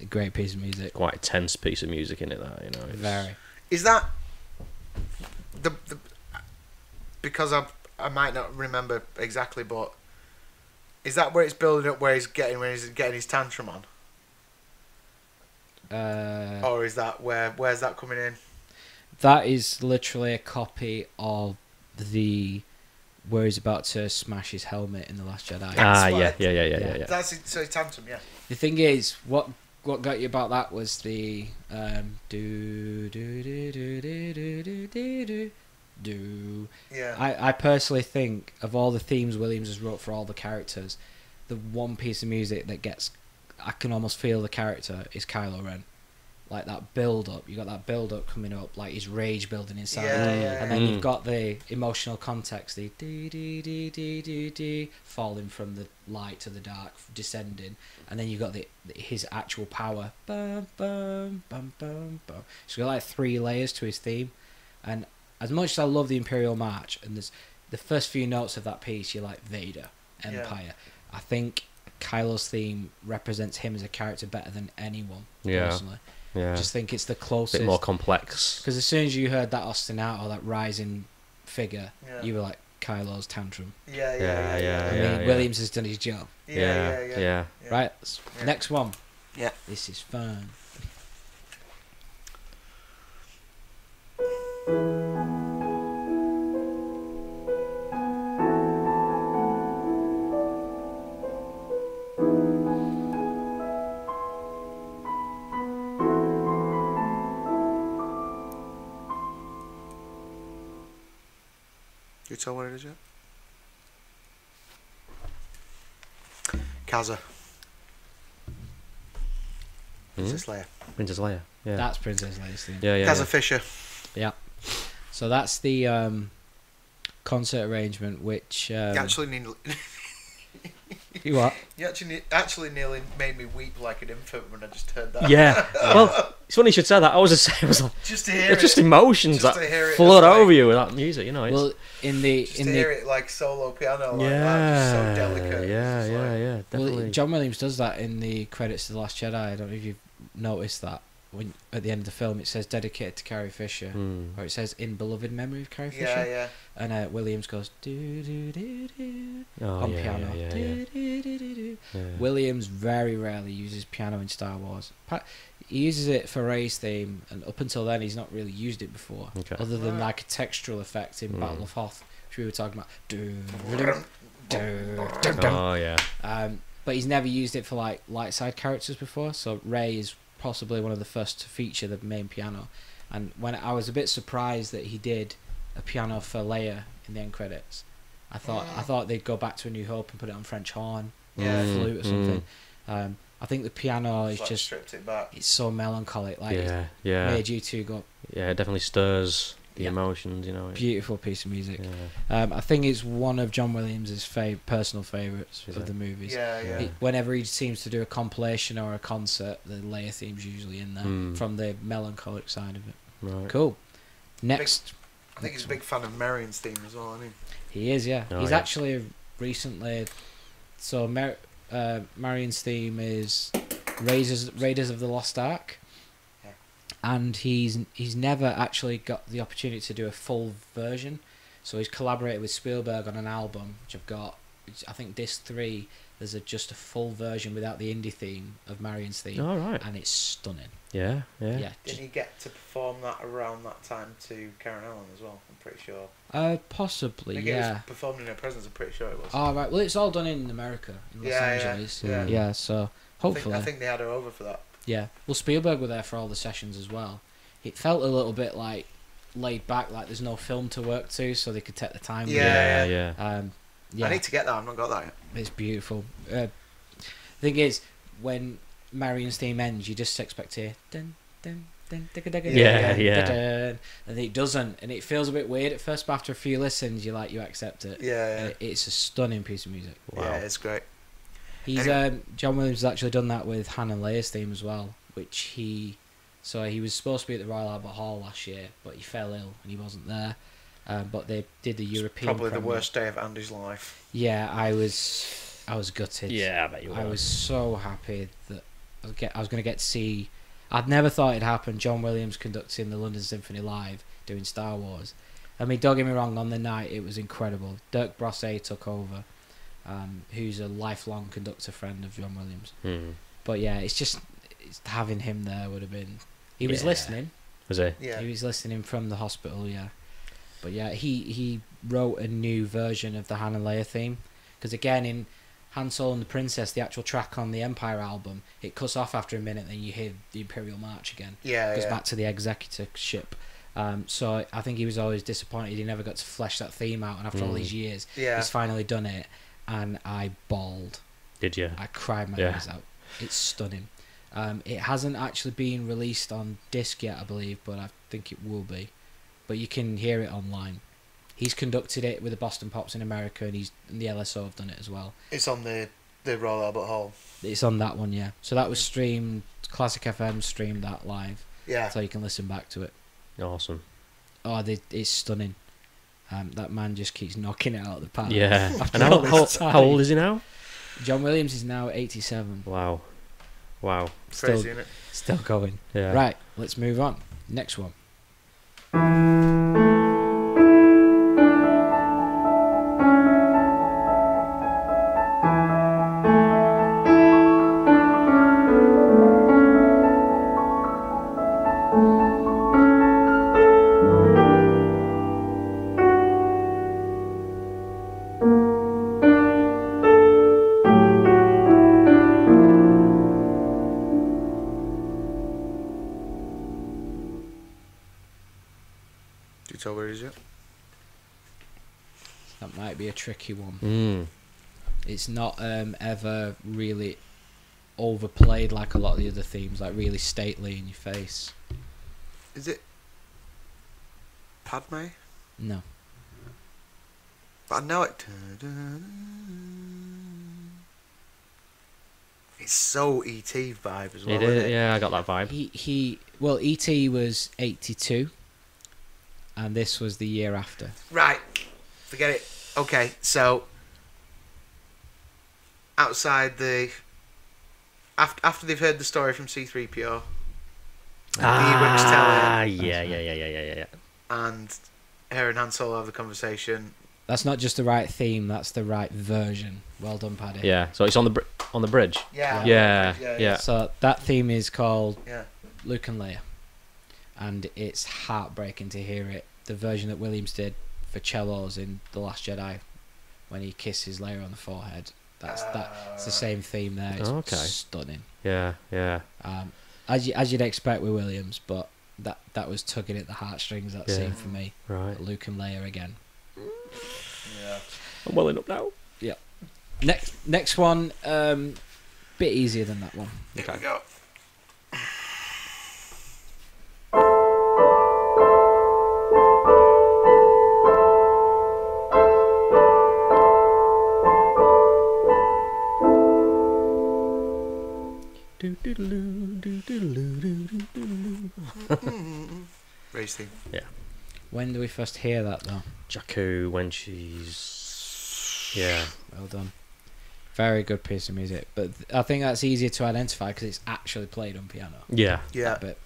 [SPEAKER 3] great piece of music.
[SPEAKER 2] Quite a tense piece of music in it, that, you know. It's...
[SPEAKER 3] Very.
[SPEAKER 1] Is that the because I might not remember exactly, but is that where it's building up, where he's getting his tantrum on, or is that where's that coming in?
[SPEAKER 3] That is literally a copy of the where he's about to smash his helmet in The Last Jedi.
[SPEAKER 2] Yeah.
[SPEAKER 1] That's it, so it's tantrum, yeah.
[SPEAKER 3] The thing is, what got you about that was the do do do do do do do do do.
[SPEAKER 1] Yeah.
[SPEAKER 3] I personally think of all the themes Williams has wrote for all the characters, the one piece of music that gets, I can almost feel the character, is Kylo Ren. Like that build up, you got that build up coming up, like his rage building inside, and then you've got the emotional context, the falling from the light to the dark, descending, and then you've got his actual power, bum bum bum bum bum. So you've got like 3 layers to his theme, and as much as I love the Imperial March, and there's the first few notes of that piece, you're like Vader, Empire. I think Kylo's theme represents him as a character better than anyone, personally.
[SPEAKER 2] Yeah.
[SPEAKER 3] I just think it's the closest.
[SPEAKER 2] A bit more complex.
[SPEAKER 3] Because as soon as you heard that ostinato, that rising figure, you were like, Kylo's tantrum.
[SPEAKER 1] Yeah.
[SPEAKER 3] I mean, Williams has done his job.
[SPEAKER 2] Yeah.
[SPEAKER 3] Right, next one.
[SPEAKER 1] Yeah.
[SPEAKER 3] This is fun.
[SPEAKER 1] You tell what it is yet? Kaza. Princess Leia.
[SPEAKER 2] Princess Leia. Yeah.
[SPEAKER 3] That's Princess Leia's theme.
[SPEAKER 2] Yeah.
[SPEAKER 1] Kaza Fisher.
[SPEAKER 3] Yeah. So that's the concert arrangement, which...
[SPEAKER 1] You actually need...
[SPEAKER 3] You what?
[SPEAKER 1] You actually nearly made me weep like an infant when I just heard that.
[SPEAKER 2] Yeah. Well, it's funny you should say that. I was like,
[SPEAKER 1] just to hear
[SPEAKER 2] it's just emotions
[SPEAKER 1] just
[SPEAKER 2] that
[SPEAKER 1] to hear it,
[SPEAKER 2] flood
[SPEAKER 1] like,
[SPEAKER 2] over you with that music, you know. It's,
[SPEAKER 3] Well,
[SPEAKER 1] just to hear it like solo piano like that, just so delicate.
[SPEAKER 2] Yeah, definitely.
[SPEAKER 3] Well, John Williams does that in the credits to The Last Jedi. I don't know if you've noticed that. When at the end of the film it says dedicated to Carrie Fisher, or it says in beloved memory of Carrie Fisher.
[SPEAKER 1] Yeah.
[SPEAKER 3] And Williams goes do do do do
[SPEAKER 2] Oh,
[SPEAKER 3] on
[SPEAKER 2] yeah,
[SPEAKER 3] piano.
[SPEAKER 2] yeah.
[SPEAKER 3] Do, do, do, do, do.
[SPEAKER 2] Yeah.
[SPEAKER 3] Williams very rarely uses piano in Star Wars. He uses it for Rey's theme, and up until then he's not really used it before,
[SPEAKER 2] Okay.
[SPEAKER 3] other than like a textural effect in Battle of Hoth, which we were talking about. Do, do, do, do, do.
[SPEAKER 2] Oh yeah.
[SPEAKER 3] But he's never used it for like light side characters before. So Rey is possibly one of the first to feature the main piano. And when I was a bit surprised that he did a piano for Leia in the end credits, I thought they'd go back to A New Hope and put it on French horn, flute or something. I think the piano is
[SPEAKER 1] Like
[SPEAKER 3] just
[SPEAKER 1] stripped it back.
[SPEAKER 3] it's so melancholic. Like
[SPEAKER 2] Yeah.
[SPEAKER 3] made you two go.
[SPEAKER 2] Yeah, it definitely stirs the emotions, you know.
[SPEAKER 3] Beautiful piece of music.
[SPEAKER 2] Yeah.
[SPEAKER 3] I think it's one of John Williams' personal favourites
[SPEAKER 2] Is
[SPEAKER 3] of
[SPEAKER 2] it?
[SPEAKER 3] the movies.
[SPEAKER 1] Yeah.
[SPEAKER 3] Whenever he seems to do a compilation or a concert, the Leia theme's usually in there from the melancholic side of it.
[SPEAKER 2] Right.
[SPEAKER 3] Cool. Next.
[SPEAKER 1] I think he's a big fan of Marion's theme as well, isn't he?
[SPEAKER 3] He is, yeah.
[SPEAKER 2] Oh,
[SPEAKER 3] He's
[SPEAKER 2] yeah.
[SPEAKER 3] actually recently. So Marion's theme is Raiders of the Lost Ark.
[SPEAKER 1] Yeah.
[SPEAKER 3] And he's never actually got the opportunity to do a full version. So he's collaborated with Spielberg on an album, which I've got, I think disc 3, there's just a full version without the indie theme of Marion's theme,
[SPEAKER 2] All right.
[SPEAKER 3] and it's stunning.
[SPEAKER 2] Yeah.
[SPEAKER 3] Yeah,
[SPEAKER 1] Didn't he get to perform that around that time to Karen Allen as well? I'm pretty sure.
[SPEAKER 3] Possibly,
[SPEAKER 1] I think it was performed in her presence. I'm pretty sure it was.
[SPEAKER 3] Oh right, well it's all done in America, in Los Angeles.
[SPEAKER 1] Yeah.
[SPEAKER 3] So hopefully,
[SPEAKER 1] I think they had her over for that.
[SPEAKER 3] yeah. Well, Spielberg were there for all the sessions as well. It felt a little bit like laid back, like there's no film to work to, so they could take the time.
[SPEAKER 1] Yeah.
[SPEAKER 3] with it. Yeah.
[SPEAKER 1] I need to get that. I've not got that yet.
[SPEAKER 3] It's beautiful. Thing is, when Marion's theme ends, you just expect to hear dun dun dun dun dun dun
[SPEAKER 2] Yeah,
[SPEAKER 3] dun,
[SPEAKER 2] yeah.
[SPEAKER 3] dun, dun, and it doesn't, and it feels a bit weird at first, but after a few listens, you accept it.
[SPEAKER 1] Yeah.
[SPEAKER 3] It's a stunning piece of music.
[SPEAKER 2] Wow.
[SPEAKER 1] Yeah, it's great.
[SPEAKER 3] He's John Williams has actually done that with Han and Leia's theme as well, which he was supposed to be at the Royal Albert Hall last year, but he fell ill and he wasn't there. But they did the European.
[SPEAKER 1] Probably the
[SPEAKER 3] premiere.
[SPEAKER 1] worst day of Andy's life.
[SPEAKER 3] Yeah, I was gutted.
[SPEAKER 2] Yeah, I bet you were.
[SPEAKER 3] I was so happy that I was going to get to see. I'd never thought it'd happen. John Williams conducting the London Symphony live, doing Star Wars. I mean, don't get me wrong. On the night, it was incredible. Dirk Brosset took over, who's a lifelong conductor friend of John Williams.
[SPEAKER 2] Hmm.
[SPEAKER 3] But yeah, it's having him there would have been. He was listening.
[SPEAKER 2] Was he?
[SPEAKER 1] Yeah.
[SPEAKER 3] He was listening from the hospital. Yeah. But yeah, he wrote a new version of the Han and Leia theme, because again in Han Solo and the Princess, the actual track on the Empire album, it cuts off after a minute, then you hear the Imperial March again.
[SPEAKER 1] Yeah.
[SPEAKER 3] Goes back to the executorship. So I think he was always disappointed he never got to flesh that theme out, and after all these years, he's finally done it, and I bawled.
[SPEAKER 2] Did you?
[SPEAKER 3] I cried my eyes out. It's stunning. It hasn't actually been released on disc yet, I believe, but I think it will be. But you can hear it online. He's conducted it with the Boston Pops in America, and the LSO have done it as well.
[SPEAKER 1] It's on the Royal Albert Hall.
[SPEAKER 3] It's on that one, yeah. So that was streamed. Classic FM streamed that live,
[SPEAKER 1] Yeah.
[SPEAKER 3] so you can listen back to it.
[SPEAKER 2] Awesome.
[SPEAKER 3] Oh, it's stunning. That man just keeps knocking it out of the park.
[SPEAKER 2] Yeah.
[SPEAKER 3] After
[SPEAKER 2] And
[SPEAKER 3] all this time.
[SPEAKER 2] how old is he now?
[SPEAKER 3] John Williams is now 87.
[SPEAKER 2] Wow.
[SPEAKER 1] Crazy, isn't it?
[SPEAKER 3] Still going.
[SPEAKER 2] Yeah.
[SPEAKER 3] Right, let's move on. Next one.
[SPEAKER 1] Do you tell where he's at?
[SPEAKER 3] That might be a tricky one.
[SPEAKER 2] Mm.
[SPEAKER 3] It's not ever really overplayed like a lot of the other themes, like really stately in your face.
[SPEAKER 1] Is it Padme?
[SPEAKER 3] No.
[SPEAKER 1] But I know it. It's so E.T. vibe as well.
[SPEAKER 2] It
[SPEAKER 1] isn't
[SPEAKER 2] is,
[SPEAKER 1] it?
[SPEAKER 2] yeah, I got that vibe.
[SPEAKER 3] Well, E.T. was 82, and this was the year after.
[SPEAKER 1] Right. Forget it. Okay, so outside the after they've heard the story from C-3PO, Ewoks tell her,
[SPEAKER 2] Yeah.
[SPEAKER 1] and her and Han Solo have the conversation.
[SPEAKER 3] That's not just the right theme, that's the right version. Well done, Paddy.
[SPEAKER 2] Yeah, so it's on the bridge.
[SPEAKER 1] Yeah.
[SPEAKER 3] So that theme is called
[SPEAKER 1] Yeah.
[SPEAKER 3] Luke and Leia, and it's heartbreaking to hear it. The version that Williams did for cellos in The Last Jedi, when he kisses Leia on the forehead. It's the same theme there. It's
[SPEAKER 2] Okay.
[SPEAKER 3] stunning.
[SPEAKER 2] Yeah.
[SPEAKER 3] As you'd expect with Williams, but that was tugging at the heartstrings. That scene for me.
[SPEAKER 2] Right.
[SPEAKER 3] Luke and Leia again.
[SPEAKER 1] Yeah.
[SPEAKER 2] I'm welling up now.
[SPEAKER 3] Yeah. Next one, bit easier than that one.
[SPEAKER 1] Here we go. Race theme.
[SPEAKER 2] Yeah.
[SPEAKER 3] When do we first hear that though?
[SPEAKER 2] Jakku when she's... Yeah.
[SPEAKER 3] Well done. Very good piece of music, but I think that's easier to identify because it's actually played on piano.
[SPEAKER 2] Yeah.
[SPEAKER 1] Yeah.
[SPEAKER 3] That bit.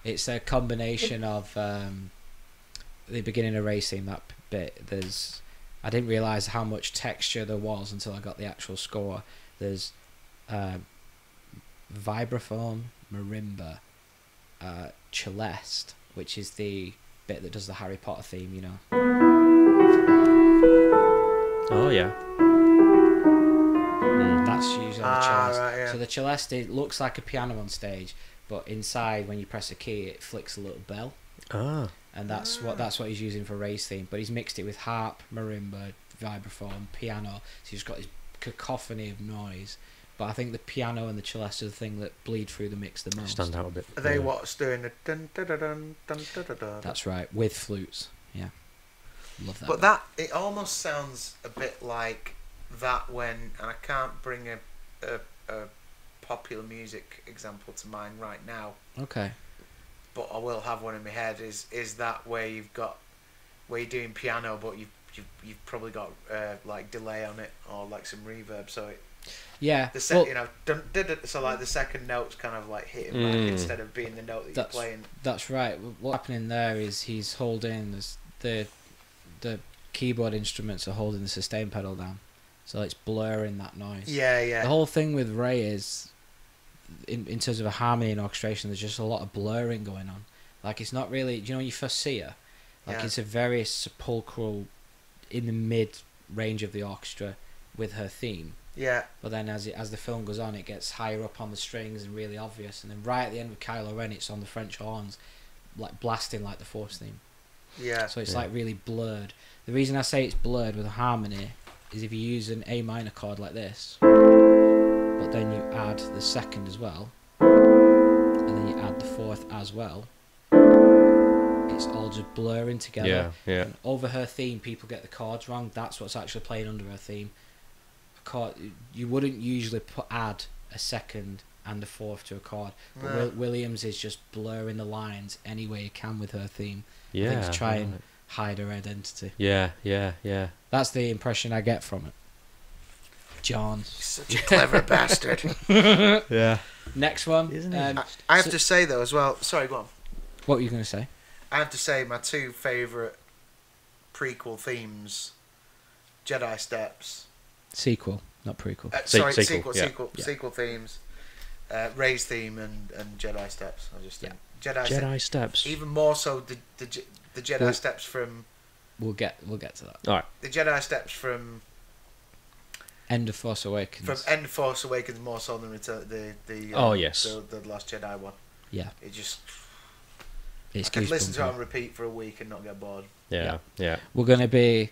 [SPEAKER 3] It's a combination of the beginning of Racing. That bit. There's I didn't realise how much texture there was until I got the actual score. There's vibraphone, marimba, celeste, which is the bit that does the Harry Potter theme, you know.
[SPEAKER 2] Oh yeah.
[SPEAKER 3] That's usually on the celeste.
[SPEAKER 1] Right, yeah.
[SPEAKER 3] So the celeste, it looks like a piano on stage, but inside when you press a key, it flicks a little bell.
[SPEAKER 2] Ah.
[SPEAKER 3] And that's what he's using for Rey's theme. But he's mixed it with harp, marimba, vibraphone, piano. So he's got this cacophony of noise. But I think the piano and the celeste are the thing that bleed through the mix the most.
[SPEAKER 2] Stand out a bit.
[SPEAKER 1] Are they what's doing the dun dun dun dun dun dun dun dun?
[SPEAKER 3] That's right, with flutes. Yeah, love that.
[SPEAKER 1] But that it almost sounds a bit like that when, and I can't bring a popular music example to mind right now.
[SPEAKER 3] Okay.
[SPEAKER 1] But I will have one in my head. Is that where you're doing piano, but you've probably got like delay on it or like some reverb, so it.
[SPEAKER 3] Yeah.
[SPEAKER 1] So like the second note's kind of like hitting back instead of being the note that you're playing.
[SPEAKER 3] That's right. What's happening there is he's holding the keyboard instruments are holding the sustain pedal down, so it's blurring that noise.
[SPEAKER 1] Yeah, yeah.
[SPEAKER 3] The whole thing with Rey is, in terms of a harmony and orchestration, there's just a lot of blurring going on. Like it's not really, you know, when you first see her, like it's a very sepulchral, in the mid range of the orchestra with her theme.
[SPEAKER 1] Yeah.
[SPEAKER 3] But then as the film goes on, it gets higher up on the strings and really obvious. And then right at the end with Kylo Ren, it's on the French horns, like blasting like the Force theme.
[SPEAKER 1] Yeah.
[SPEAKER 3] So it's like really blurred. The reason I say it's blurred with harmony is if you use an A minor chord like this, but then you add the second as well, and then you add the fourth as well, it's all just blurring together.
[SPEAKER 2] Yeah, yeah.
[SPEAKER 3] And over her theme, people get the chords wrong. That's what's actually playing under her theme. You wouldn't usually add a second and a fourth to a chord, but Williams is just blurring the lines any way he can with her theme.
[SPEAKER 2] Yeah.
[SPEAKER 3] I think to try and hide her identity.
[SPEAKER 2] Yeah, yeah, yeah.
[SPEAKER 3] That's the impression I get from it. John.
[SPEAKER 1] Such a clever bastard.
[SPEAKER 2] Yeah.
[SPEAKER 3] Next one.
[SPEAKER 2] Isn't
[SPEAKER 1] I have to say though as well. Sorry, go on.
[SPEAKER 3] What were you going to say?
[SPEAKER 1] I have to say my two favourite prequel themes, Jedi Steps.
[SPEAKER 3] Sequel, not prequel.
[SPEAKER 1] Sequel themes. Rey's theme and Jedi Steps. I just think
[SPEAKER 2] Jedi Steps.
[SPEAKER 1] Even more so the Jedi Steps from.
[SPEAKER 3] We'll get to that.
[SPEAKER 2] All right.
[SPEAKER 1] The Jedi Steps from.
[SPEAKER 3] End of Force Awakens.
[SPEAKER 1] From End of Force Awakens more so than the Last Jedi one.
[SPEAKER 3] Yeah.
[SPEAKER 1] It just.
[SPEAKER 3] It's
[SPEAKER 1] I could listen to it on repeat for a week and not get bored.
[SPEAKER 2] Yeah, yeah.
[SPEAKER 3] We're going to be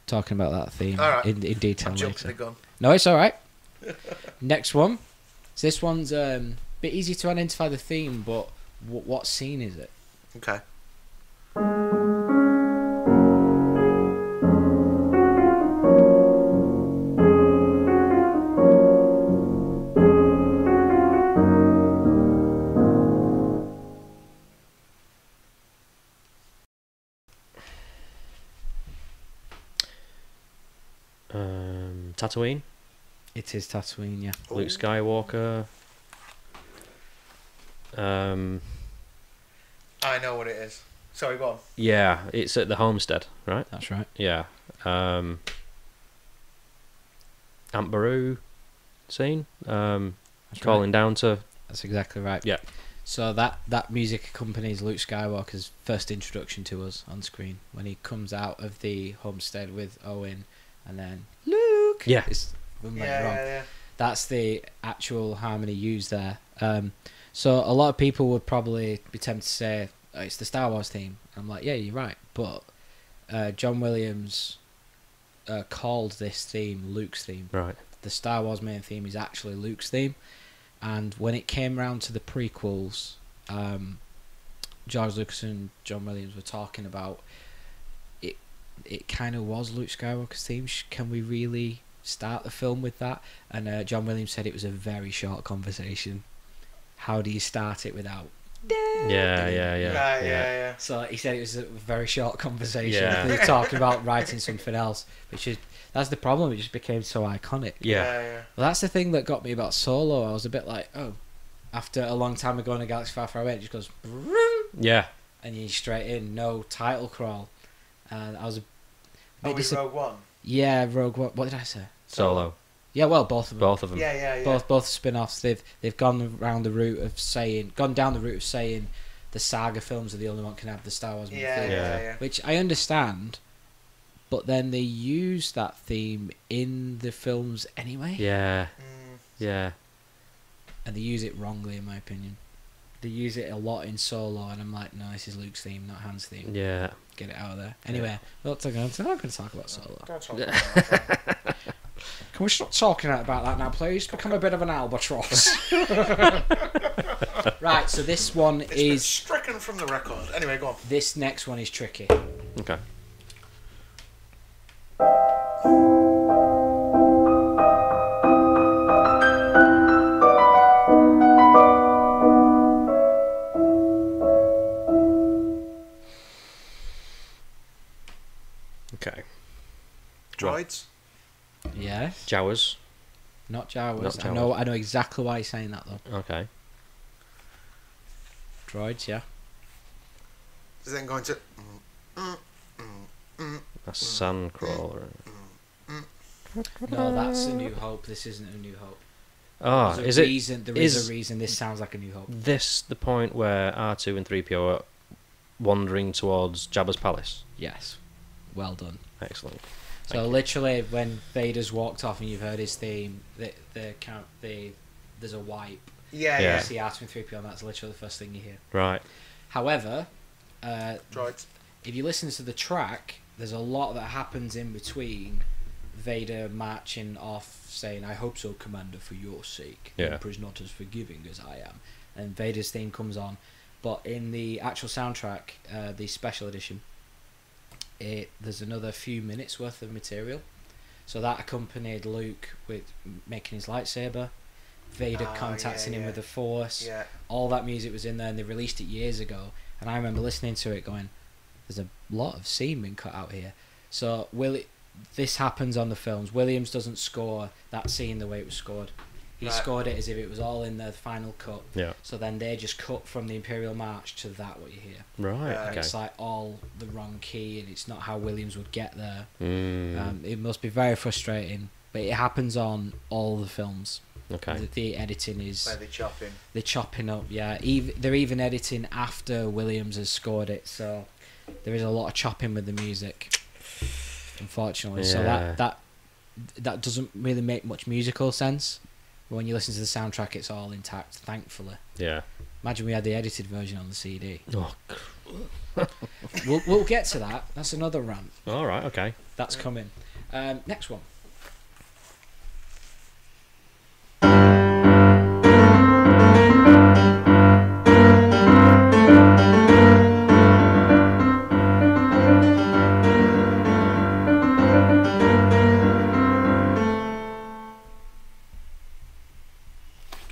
[SPEAKER 3] talking about that theme in detail
[SPEAKER 1] I'm
[SPEAKER 3] later.
[SPEAKER 1] jumping the gun.
[SPEAKER 3] No, it's alright. Next one. So this one's a bit easy to identify the theme, but what scene is it?
[SPEAKER 1] Okay.
[SPEAKER 2] Tatooine.
[SPEAKER 3] It is Tatooine, yeah.
[SPEAKER 2] Luke Skywalker.
[SPEAKER 1] I know what it is. Sorry, go on.
[SPEAKER 2] Yeah, it's at the homestead, right?
[SPEAKER 3] That's right.
[SPEAKER 2] Yeah. Aunt Beru scene. Calling down to.
[SPEAKER 3] That's exactly right.
[SPEAKER 2] Yeah.
[SPEAKER 3] So that music accompanies Luke Skywalker's first introduction to us on screen when he comes out of the homestead with Owen, and then Luke.
[SPEAKER 2] Yeah.
[SPEAKER 1] Yeah.
[SPEAKER 3] That's the actual harmony used there. So a lot of people would probably be tempted to say it's the Star Wars theme. I'm like, yeah, you're right, but John Williams called this theme Luke's theme.
[SPEAKER 2] Right.
[SPEAKER 3] The Star Wars main theme is actually Luke's theme, and when it came around to the prequels, George Lucas and John Williams were talking about it. It kind of was Luke Skywalker's theme. Can we really start the film with that? And John Williams said it was a very short conversation. How do you start it without?
[SPEAKER 2] Yeah.
[SPEAKER 3] So he said it was a very short conversation.
[SPEAKER 2] Yeah.
[SPEAKER 3] They were talking about writing something else, that's the problem. It just became so iconic.
[SPEAKER 2] Yeah.
[SPEAKER 3] Well, that's the thing that got me about Solo. I was a bit like, oh, after a long time ago in a galaxy far, far away, it just goes,
[SPEAKER 2] Yeah.
[SPEAKER 3] and you're straight in, no title crawl, and I was a
[SPEAKER 1] Are
[SPEAKER 3] bit
[SPEAKER 1] we Rogue One?
[SPEAKER 3] Yeah, Rogue One. What did I say?
[SPEAKER 2] Solo.
[SPEAKER 3] Yeah, well, both of them.
[SPEAKER 2] Both of them.
[SPEAKER 1] Yeah.
[SPEAKER 3] Both spin-offs. They've gone down the route of saying the saga films are the only one that can have the Star Wars movie.
[SPEAKER 1] Yeah.
[SPEAKER 3] Which I understand, but then they use that theme in the films anyway.
[SPEAKER 2] Yeah. Yeah.
[SPEAKER 3] And they use it wrongly, in my opinion. They use it a lot in Solo, and I'm like, no, this is Luke's theme, not Han's theme.
[SPEAKER 2] Yeah.
[SPEAKER 3] Get it out of there. Anyway, I'm not going to talk about Solo.
[SPEAKER 1] Don't talk about that.
[SPEAKER 3] Can we stop talking about that now, please? Become a bit of an albatross. Right, so this one
[SPEAKER 1] It's been
[SPEAKER 3] is...
[SPEAKER 1] stricken from the record. Anyway, go on.
[SPEAKER 3] This next one is tricky.
[SPEAKER 2] Okay. Okay.
[SPEAKER 1] Droids?
[SPEAKER 3] Yes.
[SPEAKER 2] Jawas.
[SPEAKER 3] Not Jawas.
[SPEAKER 2] Not
[SPEAKER 3] I
[SPEAKER 2] Jawas.
[SPEAKER 3] know exactly why you're saying that, though.
[SPEAKER 2] Okay.
[SPEAKER 3] Droids, yeah.
[SPEAKER 1] Is then going to...
[SPEAKER 2] A Sandcrawler.
[SPEAKER 3] No, that's A New Hope. This isn't A New Hope.
[SPEAKER 2] Ah,
[SPEAKER 3] There's
[SPEAKER 2] is
[SPEAKER 3] a
[SPEAKER 2] it?
[SPEAKER 3] reason, There is a reason this sounds like A New Hope.
[SPEAKER 2] This the point where R2 and 3PO are wandering towards Jabba's palace?
[SPEAKER 3] Yes. Well done.
[SPEAKER 2] Excellent.
[SPEAKER 3] So
[SPEAKER 2] Thank you.
[SPEAKER 3] literally, when Vader's walked off and you've heard his theme, there's a wipe.
[SPEAKER 1] Yeah.
[SPEAKER 2] Yeah.
[SPEAKER 3] You see R2 and 3PO, and that's literally the first thing you hear.
[SPEAKER 2] Right.
[SPEAKER 3] However,
[SPEAKER 1] Droids.
[SPEAKER 3] if you listen to the track, there's a lot that happens in between Vader marching off saying, "I hope so, Commander, for your sake. The
[SPEAKER 2] Yeah.
[SPEAKER 3] Emperor's not as forgiving as I am." And Vader's theme comes on. But in the actual soundtrack, the special edition, there's another few minutes worth of material. So that accompanied Luke with making his lightsaber, Vader contacting him with the Force.
[SPEAKER 1] Yeah.
[SPEAKER 3] All that music was in there, and they released it years ago. And I remember listening to it going, there's a lot of scene being cut out here. So this happens on the films. Williams doesn't score that scene the way it was scored. He
[SPEAKER 1] Right.
[SPEAKER 3] scored it as if it was all in the final cut.
[SPEAKER 2] Yeah.
[SPEAKER 3] So then they just cut from the Imperial March to that what you hear.
[SPEAKER 2] Right.
[SPEAKER 1] Yeah.
[SPEAKER 2] Okay.
[SPEAKER 3] It's like all the wrong key, and it's not how Williams would get there.
[SPEAKER 2] Mm.
[SPEAKER 3] It must be very frustrating, but it happens on all the films.
[SPEAKER 2] Okay.
[SPEAKER 3] The editing is...
[SPEAKER 1] Where they chopping.
[SPEAKER 3] They're chopping up, yeah. They're even editing after Williams has scored it, so there is a lot of chopping with the music, unfortunately. So
[SPEAKER 2] Yeah.
[SPEAKER 3] that doesn't really make much musical sense. When you listen to the soundtrack, it's all intact, thankfully.
[SPEAKER 2] Yeah.
[SPEAKER 3] Imagine we had the edited version on the CD.
[SPEAKER 2] Oh.
[SPEAKER 3] We'll get to that. That's another rant.
[SPEAKER 2] All right. Okay.
[SPEAKER 3] That's coming. Next one.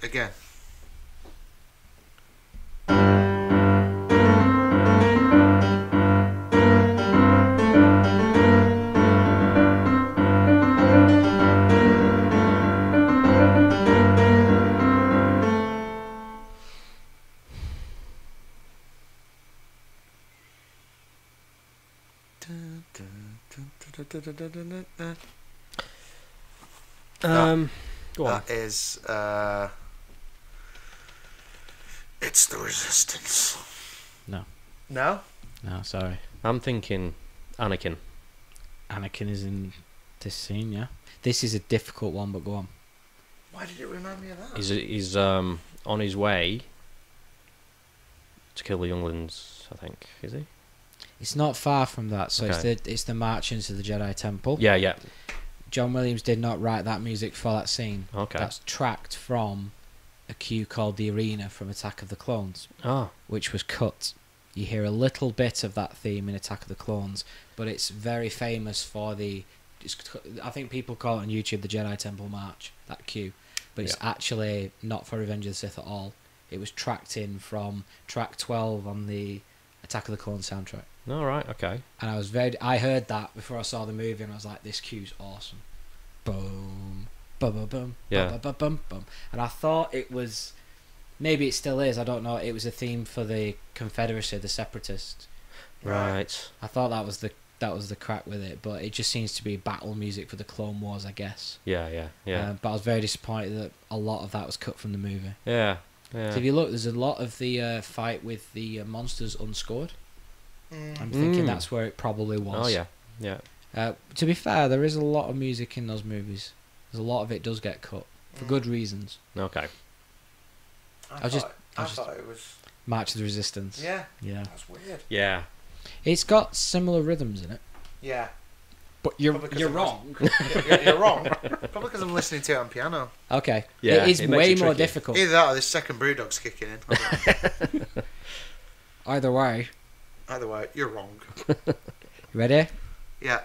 [SPEAKER 1] Again.
[SPEAKER 2] Go on.
[SPEAKER 1] That is it's the Resistance.
[SPEAKER 3] No.
[SPEAKER 1] No?
[SPEAKER 3] No, sorry.
[SPEAKER 2] I'm thinking Anakin.
[SPEAKER 3] Anakin is in this scene, yeah. This is a difficult one, but go on.
[SPEAKER 1] Why did it remind me of that?
[SPEAKER 2] He's on his way to kill the younglings, I think. Is he?
[SPEAKER 3] It's not far from that. So
[SPEAKER 2] Okay.
[SPEAKER 3] it's the march into the Jedi Temple.
[SPEAKER 2] Yeah. Yeah.
[SPEAKER 3] John Williams did not write that music for that scene.
[SPEAKER 2] Okay.
[SPEAKER 3] That's tracked from a cue called The Arena from Attack of the Clones,
[SPEAKER 2] Oh.
[SPEAKER 3] which was cut. You hear a little bit of that theme in Attack of the Clones, but it's very famous for I think people call it on YouTube the Jedi Temple March, that cue. But it's actually not for Revenge of the Sith at all. It was tracked in from track 12 on the Attack of the Clones soundtrack.
[SPEAKER 2] All right. Okay.
[SPEAKER 3] And I heard that before I saw the movie, and I was like, this cue's awesome. Boom, bum, bum, bum,
[SPEAKER 2] Yeah.
[SPEAKER 3] bum, bum, bum, bum. And I thought it was, maybe it still is, I don't know, it was a theme for the Confederacy, the Separatists.
[SPEAKER 2] Right.
[SPEAKER 3] I thought that was the the crack with it. But it just seems to be battle music for the Clone Wars, I guess.
[SPEAKER 2] Yeah.
[SPEAKER 3] But I was very disappointed that a lot of that was cut from the movie.
[SPEAKER 2] Yeah.
[SPEAKER 3] So if you look, there's a lot of the fight with the monsters unscored. I'm thinking that's where it probably was.
[SPEAKER 2] Oh yeah.
[SPEAKER 3] To be fair, there is a lot of music in those movies. There's a lot of it does get cut for good reasons.
[SPEAKER 2] Okay.
[SPEAKER 1] I thought it was.
[SPEAKER 3] March of the Resistance.
[SPEAKER 1] Yeah.
[SPEAKER 3] Yeah.
[SPEAKER 1] That's weird.
[SPEAKER 2] Yeah.
[SPEAKER 3] It's got similar rhythms in it.
[SPEAKER 1] Yeah.
[SPEAKER 3] But you're
[SPEAKER 1] I'm
[SPEAKER 3] wrong.
[SPEAKER 1] You're wrong. Probably because I'm listening to it on piano.
[SPEAKER 3] Okay.
[SPEAKER 2] Yeah,
[SPEAKER 3] it is
[SPEAKER 2] it makes
[SPEAKER 3] way
[SPEAKER 2] it
[SPEAKER 3] more
[SPEAKER 2] tricky.
[SPEAKER 3] difficult.
[SPEAKER 1] Either that or this second Brewdog's kicking in.
[SPEAKER 3] Either way.
[SPEAKER 1] Either way, you're wrong.
[SPEAKER 3] You ready?
[SPEAKER 1] Yeah.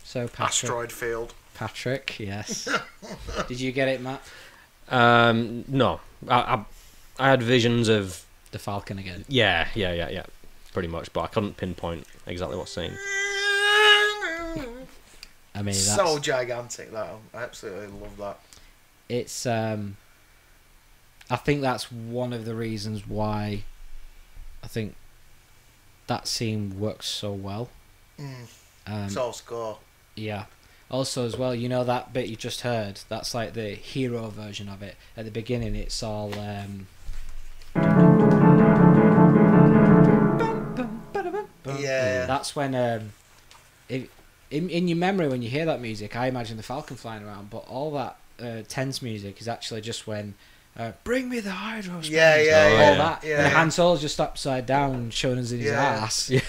[SPEAKER 3] So Patrick.
[SPEAKER 1] Asteroid Field.
[SPEAKER 3] Patrick, yes. Did you get it, Matt?
[SPEAKER 2] No. I had visions of
[SPEAKER 3] The Falcon again.
[SPEAKER 2] yeah, pretty much, but I couldn't pinpoint exactly what scene.
[SPEAKER 3] I mean, that's,
[SPEAKER 1] So gigantic, that. I absolutely love that.
[SPEAKER 3] it's. I think that's one of the reasons why I think that scene works so well.
[SPEAKER 1] It's all score.
[SPEAKER 3] Yeah. Also, as well, you know that bit you just heard? That's like the hero version of it. At the beginning, it's all.
[SPEAKER 1] Yeah.
[SPEAKER 3] That's when. In your memory, when you hear that music, I imagine the Falcon flying around, but all that tense music is actually just when. Bring me the hydro stones.
[SPEAKER 1] Yeah.
[SPEAKER 3] All that.
[SPEAKER 1] Yeah.
[SPEAKER 3] And Han Solo's just upside down, showing us in his ass.
[SPEAKER 1] Yeah.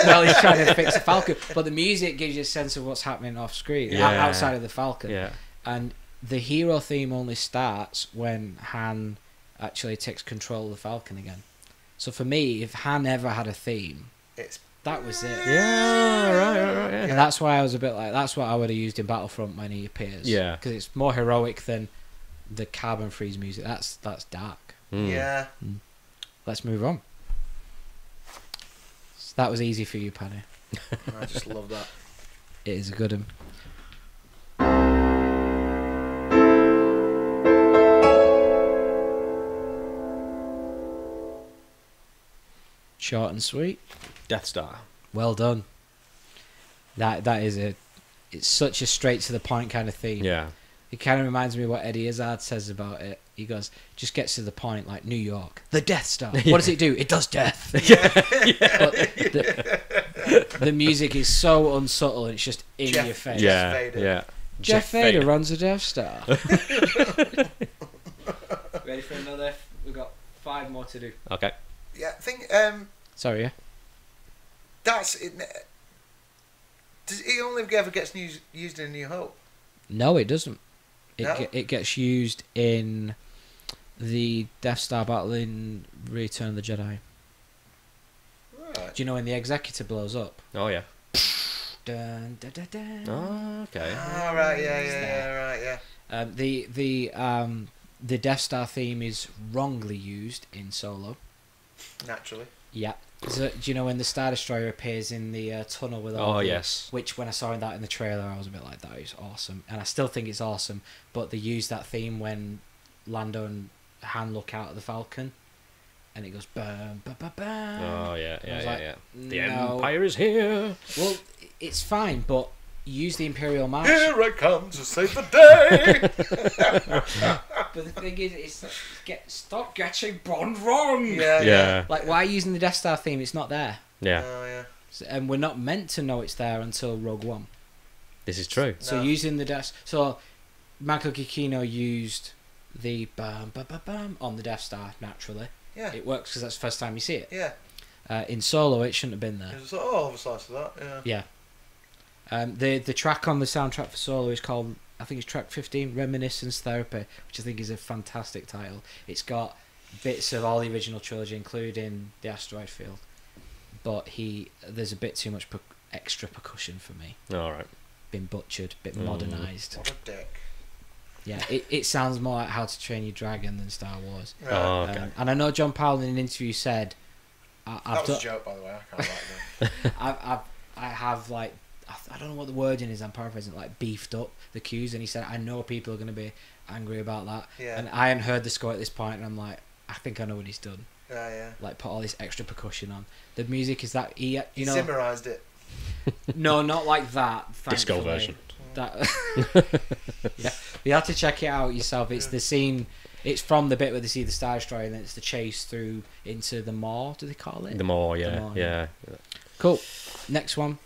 [SPEAKER 3] While he's trying to fix the Falcon. But the music gives you a sense of what's happening off screen, outside of the Falcon.
[SPEAKER 2] Yeah.
[SPEAKER 3] And the hero theme only starts when Han actually takes control of the Falcon again. So for me, if Han ever had a theme, that was it.
[SPEAKER 2] Yeah, right. Yeah.
[SPEAKER 3] And that's why I was a bit like, that's what I would have used in Battlefront when he appears.
[SPEAKER 2] Yeah.
[SPEAKER 3] Because it's more heroic than the Carbon Freeze music. That's dark.
[SPEAKER 1] Yeah.
[SPEAKER 3] Let's move on. So that was easy for you, Paddy.
[SPEAKER 1] I just love that.
[SPEAKER 3] It is a good one. Short and sweet.
[SPEAKER 2] Death Star.
[SPEAKER 3] Well done. That is it's such a straight to the point kind of theme.
[SPEAKER 2] Yeah.
[SPEAKER 3] It kind of reminds me of what Eddie Izzard says about it. He goes, just gets to the point, like New York, the Death Star. What does it do? It does death. But the music is so unsubtle, and it's just in your face.
[SPEAKER 2] Yeah.
[SPEAKER 1] Vader.
[SPEAKER 2] Yeah.
[SPEAKER 3] Jeff Vader runs a Death Star. Ready for another? We've got 5 more to do.
[SPEAKER 2] Okay.
[SPEAKER 1] Yeah, I think
[SPEAKER 3] Sorry, yeah.
[SPEAKER 1] that's it. Does he only ever gets used in New Hope?
[SPEAKER 3] No, it doesn't.
[SPEAKER 1] No?
[SPEAKER 3] It gets used in the Death Star battle in Return of the Jedi.
[SPEAKER 1] Right.
[SPEAKER 3] Do you know when the Executor blows up?
[SPEAKER 2] Oh yeah.
[SPEAKER 3] Dun, dun, dun, dun.
[SPEAKER 2] Oh, okay.
[SPEAKER 1] Ah, right, yeah.
[SPEAKER 3] The Death Star theme is wrongly used in Solo.
[SPEAKER 1] Naturally.
[SPEAKER 3] Yeah. So, do you know when the Star Destroyer appears in the tunnel with all
[SPEAKER 2] Oh
[SPEAKER 3] the,
[SPEAKER 2] yes.
[SPEAKER 3] which when I saw that in the trailer, I was a bit like, that is awesome. And I still think it's awesome, but they use that theme when Lando and Han look out at the Falcon, and it goes bam, bam, bam, bam.
[SPEAKER 2] Oh yeah.
[SPEAKER 3] And I was like,
[SPEAKER 2] The
[SPEAKER 3] no.
[SPEAKER 2] Empire is here.
[SPEAKER 3] Well, it's fine, but use the Imperial March.
[SPEAKER 1] Here I come to save the day.
[SPEAKER 3] But the thing is, stop getting Bond wrong.
[SPEAKER 2] Yeah.
[SPEAKER 3] Like, why using the Death Star theme? It's not there.
[SPEAKER 2] Yeah.
[SPEAKER 1] Oh yeah.
[SPEAKER 3] And we're not meant to know it's there until Rogue One.
[SPEAKER 2] This is true.
[SPEAKER 3] So
[SPEAKER 1] No.
[SPEAKER 3] using the Death... So, Michael Giacchino used the bam, bam, bam, bam on the Death Star, naturally.
[SPEAKER 1] Yeah.
[SPEAKER 3] It works because that's the first time you see it.
[SPEAKER 1] Yeah.
[SPEAKER 3] In Solo, it shouldn't have been there.
[SPEAKER 1] It was like, oh, of a slice of that. Yeah.
[SPEAKER 3] Yeah. The track on the soundtrack for Solo is called, I think it's track 15, Reminiscence Therapy, which I think is a fantastic title. It's got bits of all the original trilogy, including the Asteroid Field. But there's a bit too much extra percussion for me.
[SPEAKER 2] All right.
[SPEAKER 3] Been butchered, bit modernised.
[SPEAKER 1] What a dick.
[SPEAKER 3] Yeah, it sounds more like How to Train Your Dragon than Star Wars.
[SPEAKER 1] Right.
[SPEAKER 2] Oh, okay.
[SPEAKER 3] And I know John Powell in an interview said
[SPEAKER 1] That
[SPEAKER 3] I've
[SPEAKER 1] was a
[SPEAKER 3] done,
[SPEAKER 1] joke, by the way. I can't like that.
[SPEAKER 3] I have like I don't know what the wording is. I'm paraphrasing, like beefed up the cues, and he said I know people are going to be angry about that.
[SPEAKER 1] Yeah.
[SPEAKER 3] And I hadn't heard the score at this point, and I'm like, I think I know what he's done.
[SPEAKER 1] Yeah.
[SPEAKER 3] Like put all this extra percussion on. The music is that he know.
[SPEAKER 1] Simmerized it.
[SPEAKER 3] No, not like that.
[SPEAKER 2] Disco
[SPEAKER 3] thankfully.
[SPEAKER 2] version.
[SPEAKER 3] That. Yeah, you have to check it out yourself. It's the scene. It's from the bit where they see the Star Destroyer, and then it's the chase through into the Maw. Do they call it?
[SPEAKER 2] The more, yeah,
[SPEAKER 3] The Maw,
[SPEAKER 2] yeah.
[SPEAKER 3] Cool. Next one.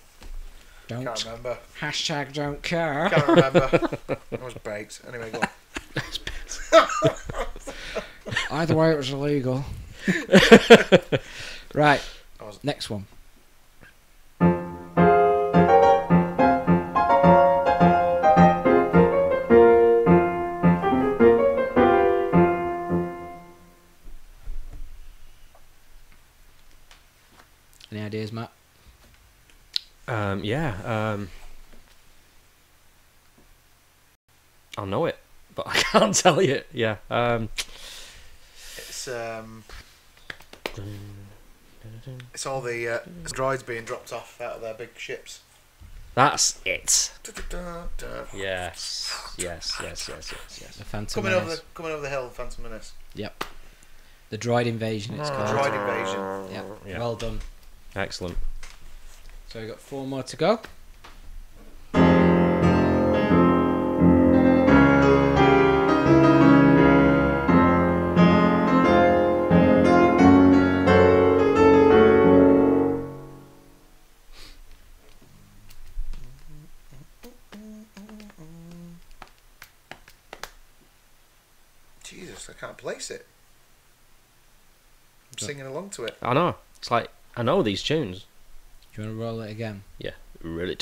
[SPEAKER 3] Don't.
[SPEAKER 1] Can't remember.
[SPEAKER 3] Hashtag don't care.
[SPEAKER 1] Can't remember. That was breaks. Anyway, go on.
[SPEAKER 3] Either way, it was illegal. Right. Next one. Any ideas, Matt?
[SPEAKER 2] I'll know it, but I can't tell you. Yeah.
[SPEAKER 1] It's all the droids being dropped off out of their big ships.
[SPEAKER 2] That's it.
[SPEAKER 1] Da-da-da-da.
[SPEAKER 2] Yes.
[SPEAKER 3] The Phantom
[SPEAKER 1] Coming
[SPEAKER 3] Menace.
[SPEAKER 1] over the hill, Phantom Menace.
[SPEAKER 3] Yep. The droid invasion. It's called.
[SPEAKER 1] Droid invasion.
[SPEAKER 3] Yeah.
[SPEAKER 2] Yeah.
[SPEAKER 3] Well done.
[SPEAKER 2] Excellent.
[SPEAKER 3] So we got 4 more to go.
[SPEAKER 1] Jesus, I can't place it. I'm singing along to it.
[SPEAKER 2] I know. It's like I know these tunes.
[SPEAKER 3] Do you want to roll it again?
[SPEAKER 2] Yeah. Really.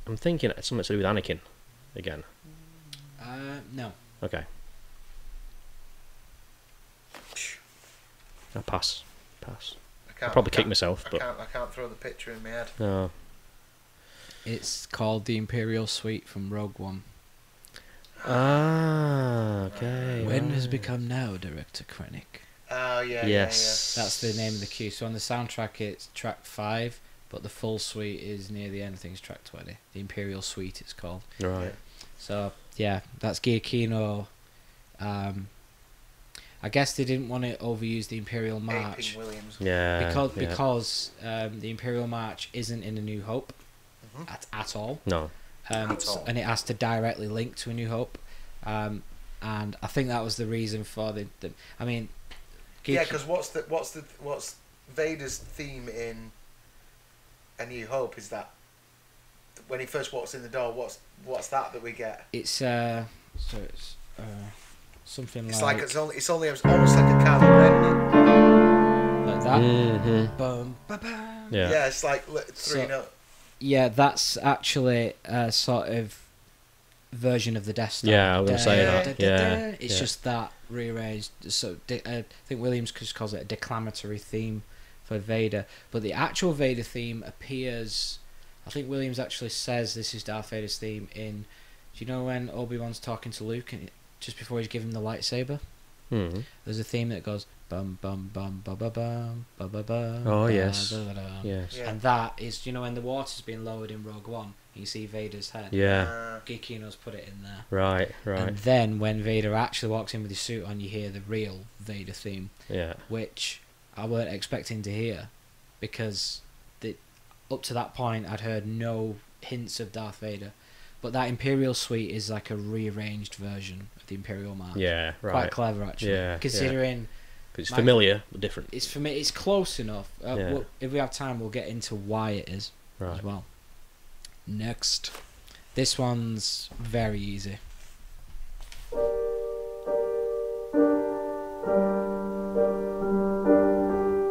[SPEAKER 2] I'm thinking it's something to do with Anakin again.
[SPEAKER 3] No.
[SPEAKER 2] Okay. I'll pass. I'll probably kick myself, but
[SPEAKER 1] I can't throw the picture in my head.
[SPEAKER 2] no.
[SPEAKER 3] It's called the Imperial Suite from Rogue One.
[SPEAKER 2] Ah, okay.
[SPEAKER 3] When has become now Director Krennic.
[SPEAKER 1] Oh yeah.
[SPEAKER 2] Yes.
[SPEAKER 3] That's the name of the cue. So on the soundtrack it's track 5, but the full suite is near the end. I think it's track 20. The Imperial Suite it's called.
[SPEAKER 2] Right.
[SPEAKER 3] So yeah, that's Giacchino. I guess they didn't want to overuse the Imperial March
[SPEAKER 1] Aping Williams.
[SPEAKER 2] Yeah.
[SPEAKER 3] because the Imperial March isn't in A New Hope at all.
[SPEAKER 2] No.
[SPEAKER 1] At all.
[SPEAKER 3] And it has to directly link to A New Hope, and I think that was the reason for the I mean,
[SPEAKER 1] Yeah, because what's Vader's theme in A New Hope is that when he first walks in the door, what's that we get?
[SPEAKER 3] it's something
[SPEAKER 1] It's
[SPEAKER 3] like
[SPEAKER 1] like it's almost like a Kylo Ren.
[SPEAKER 3] like that.
[SPEAKER 2] Mm-hmm.
[SPEAKER 3] Bum, ba, bam.
[SPEAKER 2] Yeah.
[SPEAKER 1] Yeah, it's like three
[SPEAKER 3] So-
[SPEAKER 1] notes.
[SPEAKER 3] Yeah, that's actually a sort of version of the Death Star.
[SPEAKER 2] Yeah, I was gonna say that. Yeah,
[SPEAKER 3] It's
[SPEAKER 2] yeah.
[SPEAKER 3] just that rearranged. So I think Williams just calls it a declamatory theme for Vader, but the actual Vader theme appears. I think Williams actually says this is Darth Vader's theme in. Do you know when Obi-Wan's talking to Luke and just before he's giving him the lightsaber?
[SPEAKER 2] Mm.
[SPEAKER 3] There's a theme that goes bum bum bum ba ba bum ba ba bum.
[SPEAKER 2] Oh,
[SPEAKER 3] ba,
[SPEAKER 2] yes.
[SPEAKER 3] da, da, da.
[SPEAKER 2] Yes.
[SPEAKER 1] Yeah.
[SPEAKER 3] And that is, you know, when the water's being lowered in Rogue One, you see Vader's head.
[SPEAKER 2] Yeah.
[SPEAKER 3] Giacchino's put it in there.
[SPEAKER 2] Right.
[SPEAKER 3] And then when Vader actually walks in with his suit on, you hear the real Vader theme,
[SPEAKER 2] Yeah.
[SPEAKER 3] which I weren't expecting to hear, because up to that point I'd heard no hints of Darth Vader. But that Imperial Suite is like a rearranged version of the Imperial March.
[SPEAKER 2] Yeah. Right.
[SPEAKER 3] Quite clever, actually.
[SPEAKER 2] Yeah,
[SPEAKER 3] Considering
[SPEAKER 2] Because it's
[SPEAKER 3] Mike-
[SPEAKER 2] familiar but different.
[SPEAKER 3] it's for me, it's close enough.
[SPEAKER 2] Yeah.
[SPEAKER 3] If we have time, we'll get into why it is
[SPEAKER 2] Right.
[SPEAKER 3] as well. Next, this one's very easy.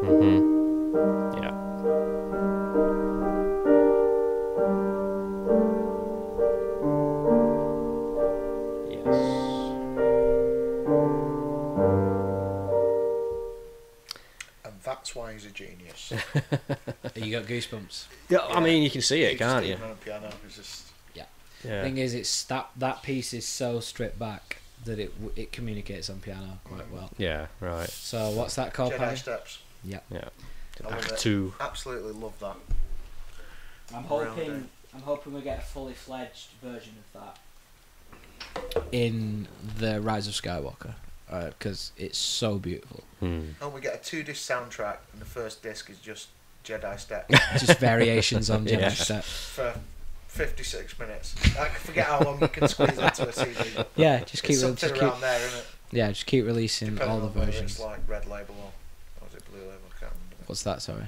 [SPEAKER 2] Mm-hmm. Yeah. Yes.
[SPEAKER 1] That's why he's a genius.
[SPEAKER 3] You got goosebumps.
[SPEAKER 2] Yeah, I mean, you can see it, can't you?
[SPEAKER 1] On a piano is just...
[SPEAKER 2] Yeah.
[SPEAKER 3] Thing is, it's that piece is so stripped back that it communicates on piano quite well.
[SPEAKER 2] Yeah, right.
[SPEAKER 3] So what's that called,
[SPEAKER 1] Jedi
[SPEAKER 3] Paddy?
[SPEAKER 1] Steps.
[SPEAKER 3] Yeah.
[SPEAKER 2] Yeah.
[SPEAKER 1] I love
[SPEAKER 2] Act
[SPEAKER 1] it.
[SPEAKER 2] 2.
[SPEAKER 1] Absolutely love that.
[SPEAKER 3] I'm
[SPEAKER 1] Around
[SPEAKER 3] hoping we get a fully fledged version of that in the Rise of Skywalker, because it's so beautiful.
[SPEAKER 2] Hmm.
[SPEAKER 1] And we get a 2-disc soundtrack, and the first disc is just Jedi Steps
[SPEAKER 3] Just variations on Jedi
[SPEAKER 2] Yeah.
[SPEAKER 3] Steps.
[SPEAKER 1] for 56 minutes. I forget how long you can squeeze into a CD.
[SPEAKER 3] Yeah, just keep
[SPEAKER 1] It's something
[SPEAKER 3] just
[SPEAKER 1] around
[SPEAKER 3] keep
[SPEAKER 1] there, isn't it?
[SPEAKER 3] yeah, just keep releasing
[SPEAKER 1] Depending
[SPEAKER 3] all the
[SPEAKER 1] on whether
[SPEAKER 3] versions.
[SPEAKER 1] It's like Red Label or was it Blue Label? I can't remember.
[SPEAKER 3] What's that? Sorry.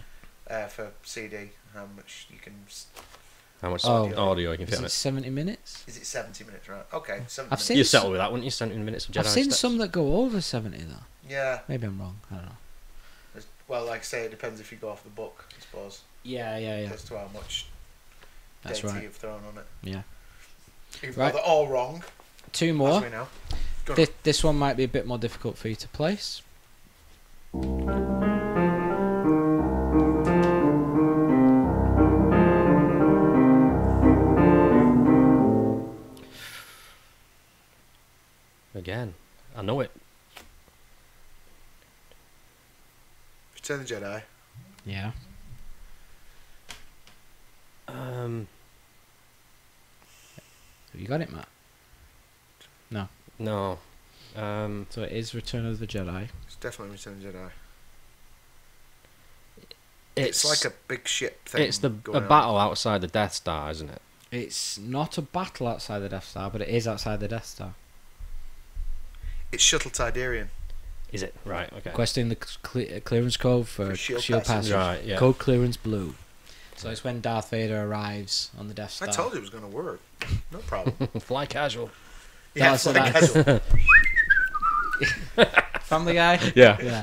[SPEAKER 1] For CD, how much you can...
[SPEAKER 2] How much
[SPEAKER 3] Oh.
[SPEAKER 2] audio you can fit
[SPEAKER 3] Is
[SPEAKER 2] on
[SPEAKER 3] it
[SPEAKER 2] it?
[SPEAKER 3] 70 minutes?
[SPEAKER 1] Is it 70 minutes, right? Okay, 70
[SPEAKER 3] I've
[SPEAKER 1] minutes.
[SPEAKER 3] seen
[SPEAKER 2] You settle with that, wouldn't you? 70 minutes of Jedi
[SPEAKER 3] I've seen
[SPEAKER 2] Steps?
[SPEAKER 3] some that go over 70 though.
[SPEAKER 1] Yeah.
[SPEAKER 3] Maybe I'm wrong. I don't know.
[SPEAKER 1] Well, like I say, it depends if you go off the book, I suppose.
[SPEAKER 3] Yeah.
[SPEAKER 1] As to how much
[SPEAKER 3] That's
[SPEAKER 1] data
[SPEAKER 3] right.
[SPEAKER 1] you've thrown on it.
[SPEAKER 3] Yeah.
[SPEAKER 1] Even
[SPEAKER 3] Right.
[SPEAKER 1] though they're all wrong,
[SPEAKER 3] Two
[SPEAKER 1] as
[SPEAKER 3] more.
[SPEAKER 1] we know. Go on.
[SPEAKER 3] This one might be a bit more difficult for you to place.
[SPEAKER 2] Again. I know it.
[SPEAKER 1] Return of the Jedi.
[SPEAKER 3] Yeah. Have you got it, Matt?
[SPEAKER 2] No.
[SPEAKER 3] So it is Return of the Jedi.
[SPEAKER 1] It's definitely Return of the Jedi.
[SPEAKER 2] It's
[SPEAKER 1] like a big ship thing.
[SPEAKER 2] It's a
[SPEAKER 1] going on.
[SPEAKER 2] battle outside the Death Star, isn't it?
[SPEAKER 3] It's not a battle outside the Death Star, but it is outside the Death Star.
[SPEAKER 1] It's Shuttle Tidarian.
[SPEAKER 2] Is it? Right, okay.
[SPEAKER 3] Requesting the clearance code for
[SPEAKER 1] For shield
[SPEAKER 3] shield
[SPEAKER 1] passage.
[SPEAKER 3] passage.
[SPEAKER 2] Right, yeah.
[SPEAKER 3] Code clearance blue. So it's when Darth Vader arrives on the Death Star.
[SPEAKER 1] I told you it was going to work. No problem.
[SPEAKER 2] Fly casual.
[SPEAKER 1] Yeah,
[SPEAKER 3] so
[SPEAKER 1] it's like
[SPEAKER 3] that's-
[SPEAKER 1] casual.
[SPEAKER 3] Family Guy?
[SPEAKER 2] Yeah.
[SPEAKER 3] Yeah.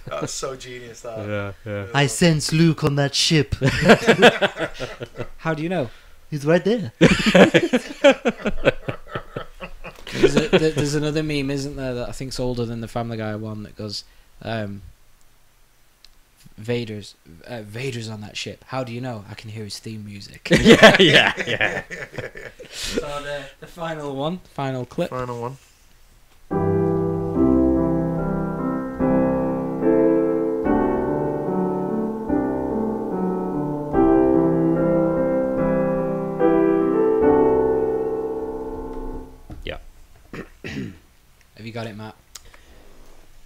[SPEAKER 1] That was so genius, that.
[SPEAKER 2] Yeah.
[SPEAKER 4] I sense Luke on that ship.
[SPEAKER 3] How do you know?
[SPEAKER 4] He's right there.
[SPEAKER 3] There's another meme, isn't there, that I think's older than the Family Guy one that goes, Vader's on that ship. How do you know? I can hear his theme music.
[SPEAKER 2] yeah.
[SPEAKER 3] So the final clip.
[SPEAKER 1] Final one.
[SPEAKER 3] Have you got it, Matt?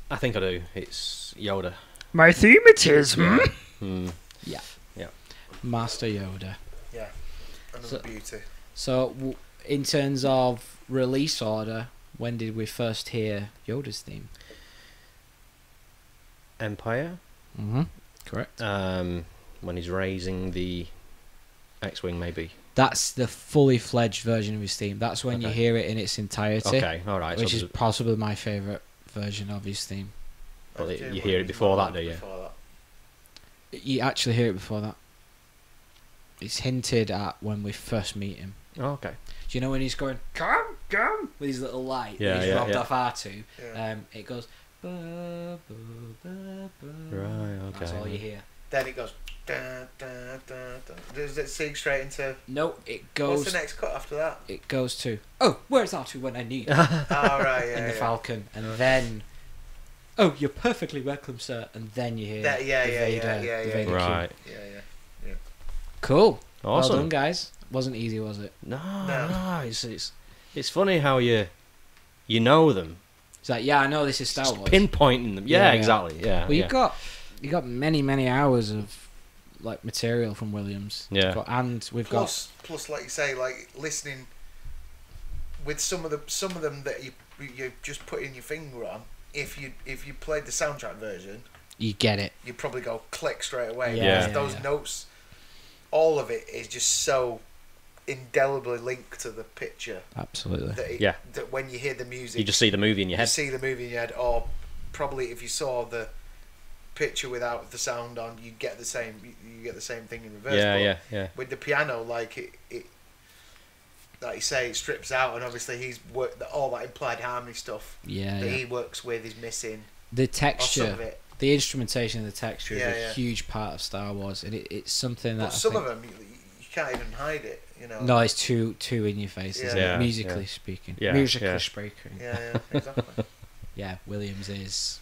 [SPEAKER 2] I think I do. It's Yoda.
[SPEAKER 3] My theme it is,
[SPEAKER 2] Hmm.
[SPEAKER 3] Master Yoda.
[SPEAKER 1] Yeah. Another
[SPEAKER 3] So-
[SPEAKER 1] beauty.
[SPEAKER 3] So, in terms of release order, when did we first hear Yoda's theme?
[SPEAKER 2] Empire.
[SPEAKER 3] Mm-hmm. Correct.
[SPEAKER 2] When he's raising the X-wing, maybe.
[SPEAKER 3] That's the fully fledged version of his theme. That's when you
[SPEAKER 2] Okay.
[SPEAKER 3] hear it in its entirety.
[SPEAKER 2] Okay, all right.
[SPEAKER 3] Which
[SPEAKER 2] so
[SPEAKER 3] is
[SPEAKER 2] there's-
[SPEAKER 3] possibly my favourite version of his theme.
[SPEAKER 2] Well,
[SPEAKER 1] James
[SPEAKER 2] you hear it
[SPEAKER 1] Williams
[SPEAKER 2] before
[SPEAKER 1] Miller
[SPEAKER 2] that, do you?
[SPEAKER 1] before that.
[SPEAKER 3] You actually hear it before that. It's hinted at when we first meet him.
[SPEAKER 2] Oh, okay.
[SPEAKER 3] Do you know when he's going, come, with his little light?
[SPEAKER 2] Yeah,
[SPEAKER 3] and he's
[SPEAKER 2] yeah,
[SPEAKER 3] robbed
[SPEAKER 2] yeah.
[SPEAKER 3] off R2.
[SPEAKER 1] Yeah.
[SPEAKER 3] It goes, ba, ba, ba, ba.
[SPEAKER 2] Right, okay.
[SPEAKER 3] That's all you hear.
[SPEAKER 1] Then it goes. Dun, dun, dun, dun. Does it sing straight into?
[SPEAKER 3] No, it
[SPEAKER 1] What's
[SPEAKER 3] goes.
[SPEAKER 1] the next cut after that?
[SPEAKER 3] It goes to. Oh, where's R2 when I need? him?"
[SPEAKER 1] Oh right, yeah.
[SPEAKER 3] and the
[SPEAKER 1] yeah.
[SPEAKER 3] Falcon, and then. Oh, you're perfectly welcome, sir. And then you hear
[SPEAKER 1] That- yeah,
[SPEAKER 3] the
[SPEAKER 1] yeah,
[SPEAKER 3] Vader,
[SPEAKER 1] yeah,
[SPEAKER 3] the
[SPEAKER 1] yeah,
[SPEAKER 3] Vader cue.
[SPEAKER 2] Right.
[SPEAKER 1] Yeah.
[SPEAKER 3] Cool.
[SPEAKER 2] Awesome.
[SPEAKER 3] Well done, guys. Wasn't easy, was it?
[SPEAKER 2] No.
[SPEAKER 1] No.
[SPEAKER 2] It's funny how you know them.
[SPEAKER 3] It's like, yeah, I know this is Star
[SPEAKER 2] Just
[SPEAKER 3] Wars.
[SPEAKER 2] pinpointing them.
[SPEAKER 3] Yeah,
[SPEAKER 2] Yeah,
[SPEAKER 3] yeah.
[SPEAKER 2] exactly. Yeah.
[SPEAKER 3] Well,
[SPEAKER 2] yeah.
[SPEAKER 3] you got many hours of like material from Williams.
[SPEAKER 2] Yeah.
[SPEAKER 3] And we've
[SPEAKER 1] Plus, like you say, like listening with some of them that you just putting your finger on. If you played the soundtrack version,
[SPEAKER 3] got. You get it.
[SPEAKER 1] you'd probably go click straight away.
[SPEAKER 2] Yeah.
[SPEAKER 1] Because those notes, all of it is just so indelibly linked to the picture
[SPEAKER 3] Absolutely.
[SPEAKER 1] that that when you hear the music,
[SPEAKER 2] You just see the movie in your
[SPEAKER 1] you
[SPEAKER 2] head.
[SPEAKER 1] see the movie in your head, or probably if you saw the picture without the sound on, you get the same thing in reverse.
[SPEAKER 2] Yeah,
[SPEAKER 1] But
[SPEAKER 2] yeah.
[SPEAKER 1] with the piano, like it like you say, it strips out, and obviously he's worked all that implied harmony stuff
[SPEAKER 3] Yeah.
[SPEAKER 1] that
[SPEAKER 3] yeah.
[SPEAKER 1] he works with is missing.
[SPEAKER 3] The
[SPEAKER 1] Or some
[SPEAKER 3] texture.
[SPEAKER 1] of it.
[SPEAKER 3] the instrumentation and the texture is
[SPEAKER 1] Yeah,
[SPEAKER 3] a
[SPEAKER 1] yeah.
[SPEAKER 3] huge part of Star Wars, and it's something that
[SPEAKER 1] But
[SPEAKER 3] I
[SPEAKER 1] some
[SPEAKER 3] think,
[SPEAKER 1] of them, you can't even hide it, you know.
[SPEAKER 3] no, it's too in your face, isn't
[SPEAKER 2] Yeah.
[SPEAKER 3] it? Musically
[SPEAKER 2] Yeah.
[SPEAKER 3] speaking,
[SPEAKER 2] Yeah,
[SPEAKER 3] musically
[SPEAKER 2] yeah.
[SPEAKER 3] speaking.
[SPEAKER 1] Yeah, exactly.
[SPEAKER 3] Yeah, Williams is.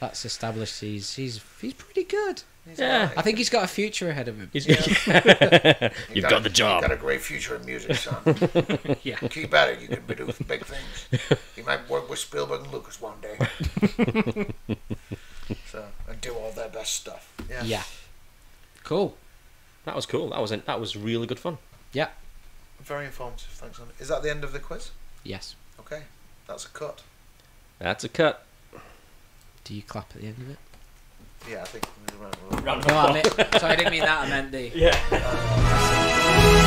[SPEAKER 3] That's established. He's pretty good.
[SPEAKER 1] He's
[SPEAKER 2] Yeah.
[SPEAKER 1] alright.
[SPEAKER 3] I think he's got a future ahead of him.
[SPEAKER 2] He's,
[SPEAKER 1] Yeah.
[SPEAKER 2] You've got the job.
[SPEAKER 1] You've got a great future in music, son.
[SPEAKER 3] Yeah.
[SPEAKER 1] Keep at it. You can do big things. You might work with Spielberg and Lucas one day. So, and do all their best stuff. Yeah.
[SPEAKER 3] Yeah. Cool.
[SPEAKER 2] That was cool. That was really good fun.
[SPEAKER 3] Yeah.
[SPEAKER 1] Very informative. Thanks. Andy. Is that the end of the quiz?
[SPEAKER 3] Yes.
[SPEAKER 1] Okay. That's a cut.
[SPEAKER 2] That's a cut.
[SPEAKER 3] Do you clap at the end of it?
[SPEAKER 1] Yeah, I think.
[SPEAKER 3] No, I meant. Sorry, I didn't mean that. I meant the.
[SPEAKER 2] Yeah.